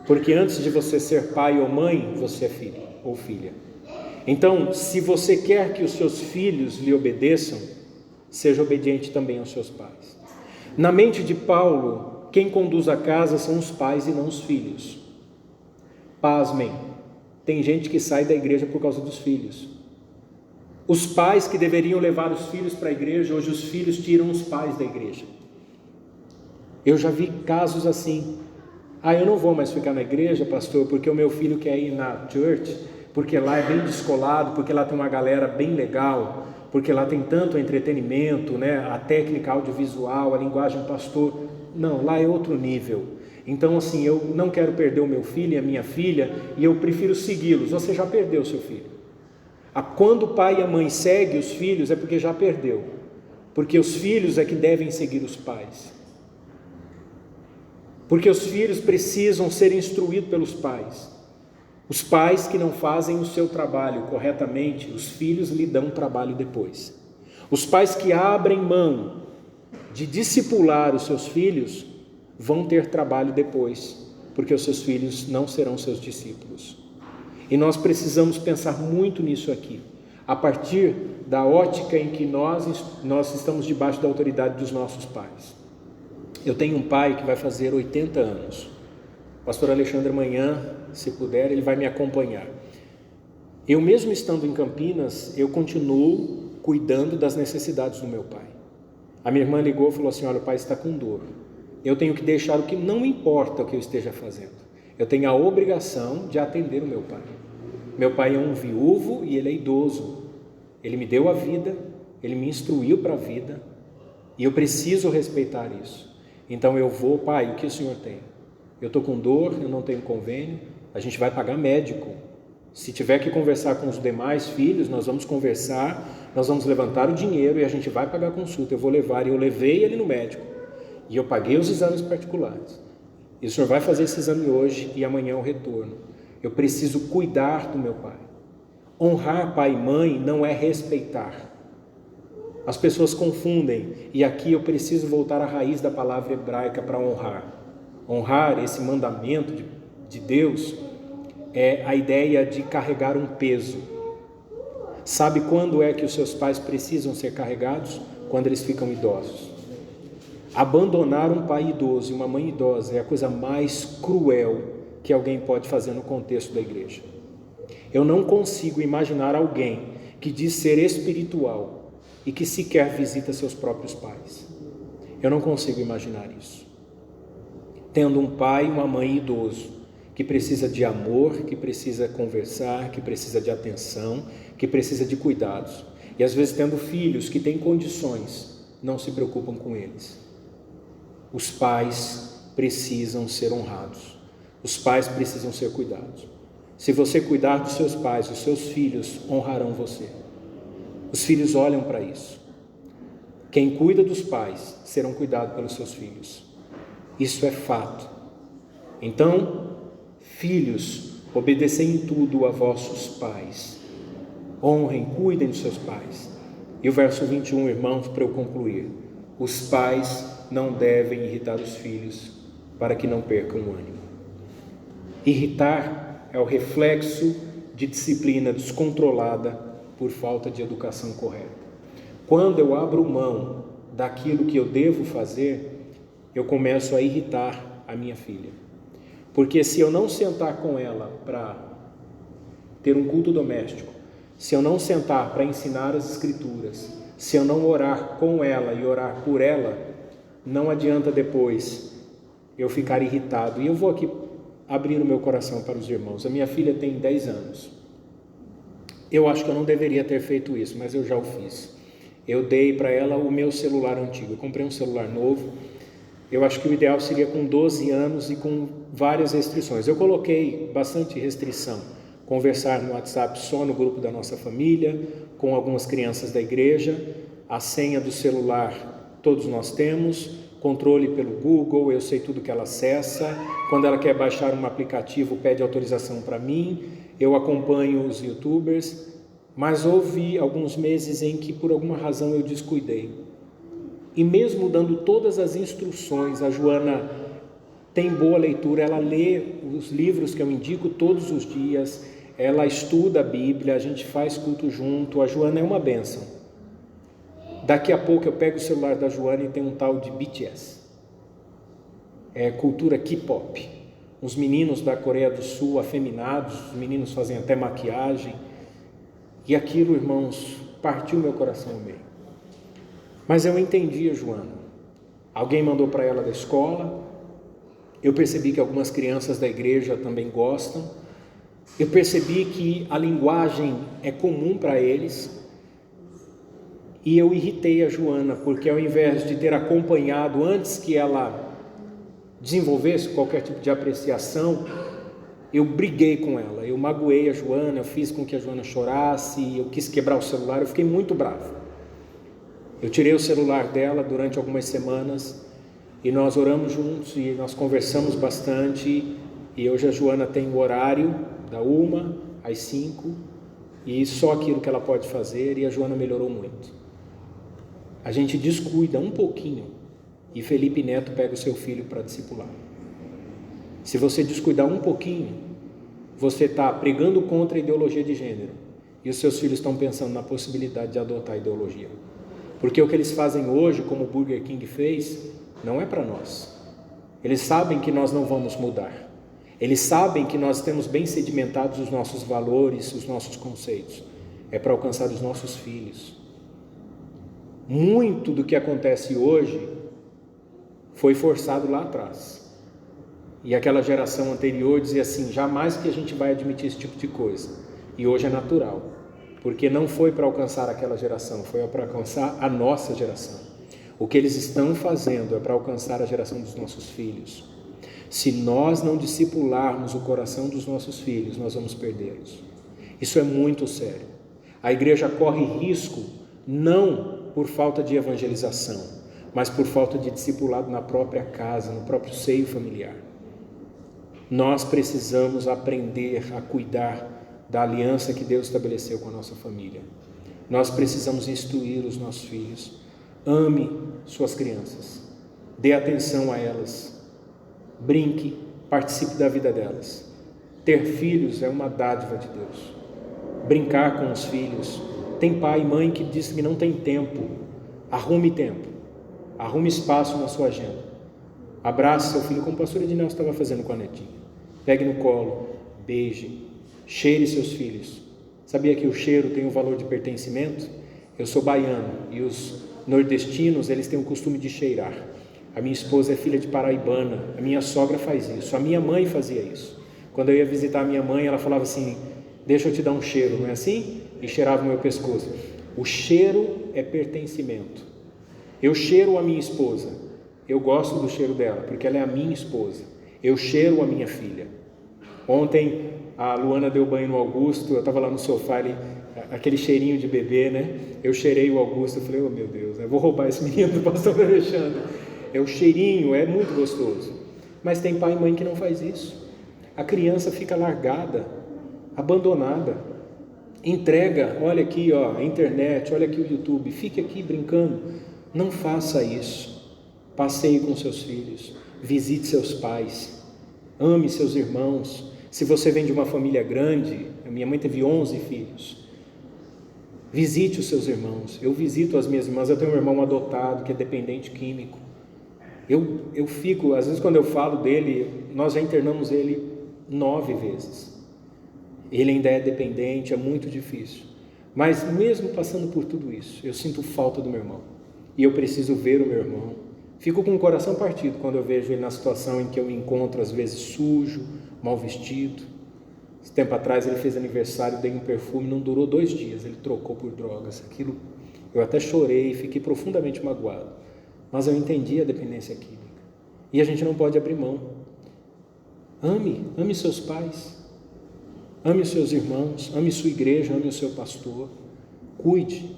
porque antes de você ser pai ou mãe, você é filho ou filha. Então, se você quer que os seus filhos lhe obedeçam, seja obediente também aos seus pais. Na mente de Paulo, quem conduz a casa são os pais e não os filhos. Pasmem, tem gente que sai da igreja por causa dos filhos. Os pais que deveriam levar os filhos para a igreja, hoje os filhos tiram os pais da igreja. Eu já vi casos assim. Eu não vou mais ficar na igreja, pastor, porque o meu filho quer ir na church, porque lá é bem descolado, porque lá tem uma galera bem legal, porque lá tem tanto entretenimento, né? A técnica audiovisual, a linguagem pastor. Não, lá é outro nível. Então assim, eu não quero perder o meu filho e a minha filha, e eu prefiro segui-los. Você já perdeu o seu filho. Quando o pai e a mãe seguem os filhos, é porque já perdeu, porque os filhos é que devem seguir os pais, porque os filhos precisam ser instruídos pelos pais. Os pais que não fazem o seu trabalho corretamente, os filhos lhe dão trabalho depois. Os pais que abrem mão de discipular os seus filhos, vão ter trabalho depois, porque os seus filhos não serão seus discípulos. E nós precisamos pensar muito nisso aqui, a partir da ótica em que nós estamos debaixo da autoridade dos nossos pais. Eu tenho um pai que vai fazer 80 anos. O pastor Alexandre amanhã, se puder, ele vai me acompanhar. Eu mesmo estando em Campinas, eu continuo cuidando das necessidades do meu pai. A minha irmã ligou e falou assim: olha, o pai está com dor. Eu tenho que deixar o que não importa o que eu esteja fazendo. Eu tenho a obrigação de atender o meu pai. Meu pai é um viúvo e ele é idoso. Ele me deu a vida, ele me instruiu para a vida e eu preciso respeitar isso. Então eu vou, pai, o que o senhor tem? Eu estou com dor, eu não tenho convênio, a gente vai pagar médico. Se tiver que conversar com os demais filhos, nós vamos conversar, nós vamos levantar o dinheiro e a gente vai pagar a consulta. Eu vou levar, e eu levei ele no médico e eu paguei os exames particulares. E o senhor vai fazer esse exame hoje e amanhã o retorno. Eu preciso cuidar do meu pai. Honrar pai e mãe não é respeitar. As pessoas confundem, e aqui eu preciso voltar à raiz da palavra hebraica para honrar. Honrar, esse mandamento de Deus, é a ideia de carregar um peso. Sabe quando é que os seus pais precisam ser carregados? Quando eles ficam idosos. Abandonar um pai idoso e uma mãe idosa é a coisa mais cruel que alguém pode fazer no contexto da igreja. Eu não consigo imaginar alguém que diz ser espiritual e que sequer visita seus próprios pais. Eu não consigo imaginar isso. Tendo um pai e uma mãe idoso, que precisa de amor, que precisa conversar, que precisa de atenção, que precisa de cuidados. E às vezes tendo filhos que têm condições, não se preocupam com eles. Os pais precisam ser honrados. Os pais precisam ser cuidados. Se você cuidar dos seus pais, os seus filhos honrarão você. Os filhos olham para isso. Quem cuida dos pais serão cuidados pelos seus filhos. Isso é fato. Então, filhos, obedecei em tudo a vossos pais. Honrem, cuidem dos seus pais. E o verso 21, irmãos, para eu concluir. Os pais não devem irritar os filhos para que não percam o ânimo. Irritar é o reflexo de disciplina descontrolada por falta de educação correta. Quando eu abro mão daquilo que eu devo fazer, eu começo a irritar a minha filha. Porque se eu não sentar com ela para ter um culto doméstico, se eu não sentar para ensinar as escrituras, se eu não orar com ela e orar por ela, não adianta depois eu ficar irritado. E eu vou aqui abrir o meu coração para os irmãos. A minha filha tem 10 anos. Eu acho que eu não deveria ter feito isso, mas eu já o fiz. Eu dei para ela o meu celular antigo. Eu comprei um celular novo. Eu acho que o ideal seria com 12 anos e com várias restrições. Eu coloquei bastante restrição. Conversar no WhatsApp só no grupo da nossa família, com algumas crianças da igreja. A senha do celular todos nós temos. Controle pelo Google, eu sei tudo que ela acessa. Quando ela quer baixar um aplicativo, pede autorização para mim. Eu acompanho os youtubers. Mas houve alguns meses em que por alguma razão eu descuidei. E mesmo dando todas as instruções, a Joana tem boa leitura, ela lê os livros que eu indico todos os dias, ela estuda a Bíblia, a gente faz culto junto, a Joana é uma bênção. Daqui a pouco eu pego o celular da Joana e tem um tal de BTS. É cultura K-pop. Os meninos da Coreia do Sul, afeminados, os meninos fazem até maquiagem. E aquilo, irmãos, partiu meu coração ao meio. Mas eu entendi a Joana. Alguém mandou para ela da escola. Eu percebi que algumas crianças da igreja também gostam. Eu percebi que a linguagem é comum para eles. E eu irritei a Joana, porque ao invés de ter acompanhado antes que ela desenvolvesse qualquer tipo de apreciação, eu briguei com ela, eu magoei a Joana, eu fiz com que a Joana chorasse, eu quis quebrar o celular, eu fiquei muito bravo. Eu tirei o celular dela durante algumas semanas e nós oramos juntos e nós conversamos bastante. E hoje a Joana tem o horário da 1 às 5 e só aquilo que ela pode fazer, e a Joana melhorou muito. A gente descuida um pouquinho e Felipe Neto pega o seu filho para discipular. Se você descuidar um pouquinho, você está pregando contra a ideologia de gênero, e os seus filhos estão pensando na possibilidade de adotar a ideologia. Porque o que eles fazem hoje, como o Burger King fez, não é para nós. Eles sabem que nós não vamos mudar. Eles sabem que nós temos bem sedimentados os nossos valores, os nossos conceitos. É para alcançar os nossos filhos. Muito do que acontece hoje foi forçado lá atrás. E aquela geração anterior dizia assim, jamais que a gente vai admitir esse tipo de coisa. E hoje é natural. Porque não foi para alcançar aquela geração, foi para alcançar a nossa geração. O que eles estão fazendo é para alcançar a geração dos nossos filhos. Se nós não discipularmos o coração dos nossos filhos, nós vamos perdê-los. Isso é muito sério. A igreja corre risco, não por falta de evangelização, mas por falta de discipulado na própria casa, no próprio seio familiar. Nós precisamos aprender a cuidar da aliança que Deus estabeleceu com a nossa família. Nós precisamos instruir os nossos filhos. Ame suas crianças. Dê atenção a elas. Brinque, participe da vida delas. Ter filhos é uma dádiva de Deus. Brincar com os filhos. Tem pai e mãe que diz que não tem tempo. Arrume tempo. Arrume espaço na sua agenda. Abrace seu filho, como o pastor Edinel estava fazendo com a netinha. Pegue no colo, beije. Cheire seus filhos. Sabia que o cheiro tem um valor de pertencimento? Eu sou baiano e os nordestinos, eles têm o costume de cheirar. A minha esposa é filha de paraibana, a minha sogra faz isso, a minha mãe fazia isso. Quando eu ia visitar a minha mãe, ela falava assim, deixa eu te dar um cheiro, não é assim? E cheirava o meu pescoço. O cheiro é pertencimento. Eu cheiro a minha esposa, eu gosto do cheiro dela, porque ela é a minha esposa. Eu cheiro a minha filha. Ontem a Luana deu banho no Augusto, eu estava lá no sofá, aquele cheirinho de bebê, né? Eu cheirei o Augusto, eu falei, oh meu Deus, eu vou roubar esse menino do pastor Alexandre. É o cheirinho, é muito gostoso. Mas tem pai e mãe que não faz isso. A criança fica largada, abandonada. Entrega, olha aqui ó, a internet, olha aqui o YouTube, fique aqui brincando. Não faça isso. Passeie com seus filhos, visite seus pais, ame seus irmãos. Se você vem de uma família grande, a minha mãe teve 11 filhos, visite os seus irmãos. Eu visito as minhas irmãs, eu tenho um irmão adotado que é dependente químico. Eu fico, às vezes quando eu falo dele, nós já internamos ele 9 vezes. Ele ainda é dependente, é muito difícil. Mas mesmo passando por tudo isso, eu sinto falta do meu irmão. E eu preciso ver o meu irmão. Fico com o coração partido quando eu vejo ele na situação em que eu me encontro, às vezes sujo, mal vestido. Esse tempo atrás ele fez aniversário, dei um perfume, não durou 2 dias, ele trocou por drogas. Aquilo, eu até chorei, fiquei profundamente magoado. Mas eu entendi a dependência química. E a gente não pode abrir mão. Ame seus pais, ame os seus irmãos, ame sua igreja, ame o seu pastor. Cuide.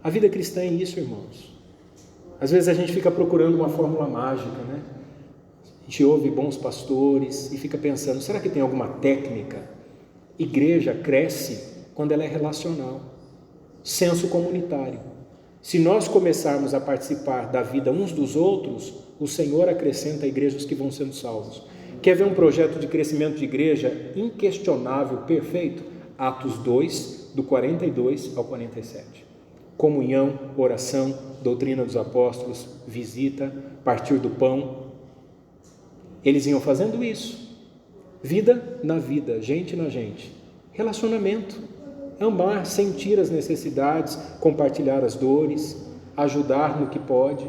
A vida cristã é isso, irmãos. Às vezes a gente fica procurando uma fórmula mágica, né? A gente ouve bons pastores e fica pensando, será que tem alguma técnica? Igreja cresce quando ela é relacional, senso comunitário. Se nós começarmos a participar da vida uns dos outros, o Senhor acrescenta a igreja os que vão sendo salvos. Quer ver um projeto de crescimento de igreja inquestionável, perfeito? Atos 2, do 42 ao 47. Comunhão, oração, doutrina dos apóstolos, visita, partir do pão. Eles iam fazendo isso. Vida na vida, gente na gente. Relacionamento. Amar, sentir as necessidades, compartilhar as dores, ajudar no que pode.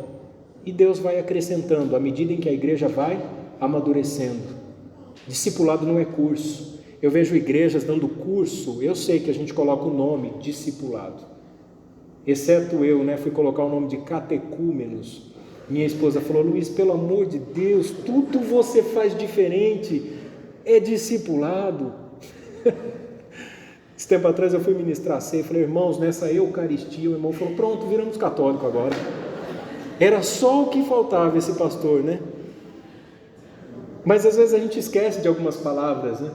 E Deus vai acrescentando à medida em que a igreja vai amadurecendo. Discipulado não é curso. Eu vejo igrejas dando curso, eu sei que a gente coloca o nome discipulado. Exceto eu, fui colocar o nome de catecúmenos. Minha esposa falou, Luiz, pelo amor de Deus, tudo você faz diferente, é discipulado. Esse tempo atrás eu fui ministrar a ceia, falei, irmãos, nessa Eucaristia, o irmão falou, pronto, viramos católicos agora. Era só o que faltava esse pastor, né? Mas às vezes a gente esquece de algumas palavras, né?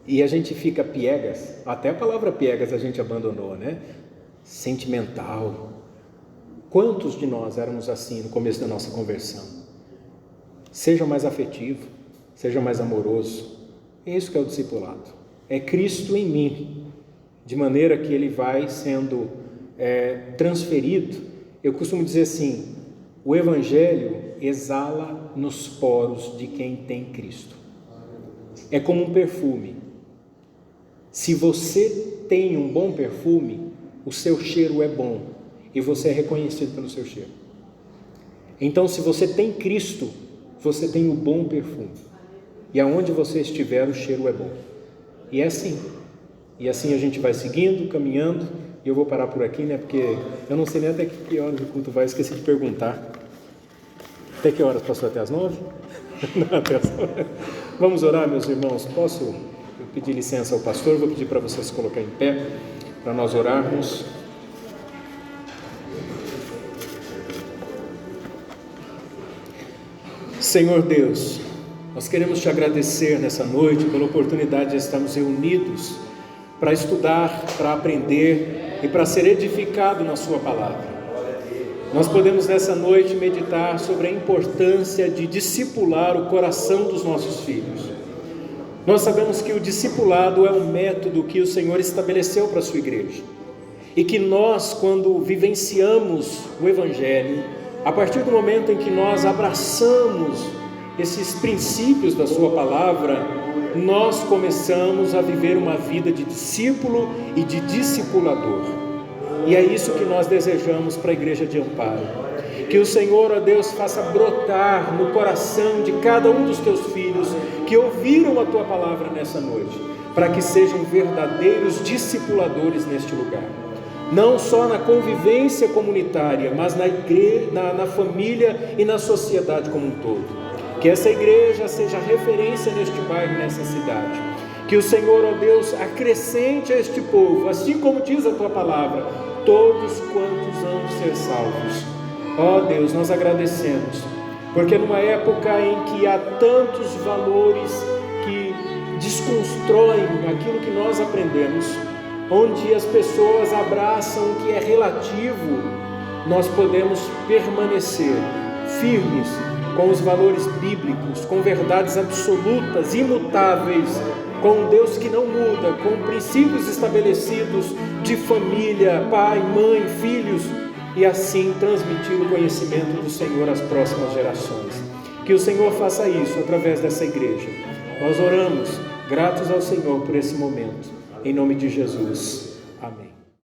E a gente fica piegas, até a palavra piegas a gente abandonou, né? Sentimental. Quantos de nós éramos assim no começo da nossa conversão? seja mais afetivo, seja mais amoroso. É isso que é o discipulado. É Cristo em mim, de maneira que ele vai sendo transferido. Eu costumo dizer assim, o Evangelho exala nos poros de quem tem Cristo. É como um perfume. Se você tem um bom perfume, o seu cheiro é bom e você é reconhecido pelo seu cheiro. Então, se você tem Cristo, você tem o bom perfume. E aonde você estiver, o cheiro é bom. E é assim. E assim a gente vai seguindo, caminhando. E eu vou parar por aqui, né? Porque eu não sei nem até que horas o culto vai. Esqueci de perguntar. Até que horas? Passou até as 9? Não, até as 9. Vamos orar, meus irmãos. Posso pedir licença ao pastor? Vou pedir para vocês se colocar em pé, para nós orarmos. Senhor Deus, nós queremos te agradecer nessa noite pela oportunidade de estarmos reunidos para estudar, para aprender e para ser edificado na sua palavra. Nós podemos nessa noite meditar sobre a importância de discipular o coração dos nossos filhos. Nós sabemos que o discipulado é um método que o Senhor estabeleceu para a sua igreja e que nós, quando vivenciamos o Evangelho, a partir do momento em que nós abraçamos esses princípios da sua palavra, nós começamos a viver uma vida de discípulo e de discipulador. E é isso que nós desejamos para a Igreja de Amparo. Que o Senhor, ó Deus, faça brotar no coração de cada um dos teus filhos que ouviram a tua palavra nessa noite, para que sejam verdadeiros discipuladores neste lugar. Não só na convivência comunitária, mas na igreja, na família e na sociedade como um todo. Que essa igreja seja referência neste bairro, nessa cidade. Que o Senhor, ó Deus, acrescente a este povo, assim como diz a tua palavra, todos quantos hão de ser salvos. Ó Deus, nós agradecemos, porque numa época em que há tantos valores que desconstroem aquilo que nós aprendemos, onde as pessoas abraçam o que é relativo, nós podemos permanecer firmes com os valores bíblicos, com verdades absolutas, imutáveis, com um Deus que não muda, com princípios estabelecidos de família, pai, mãe, filhos, e assim transmitir o conhecimento do Senhor às próximas gerações. Que o Senhor faça isso através dessa igreja. Nós oramos, gratos ao Senhor por esse momento. Em nome de Jesus.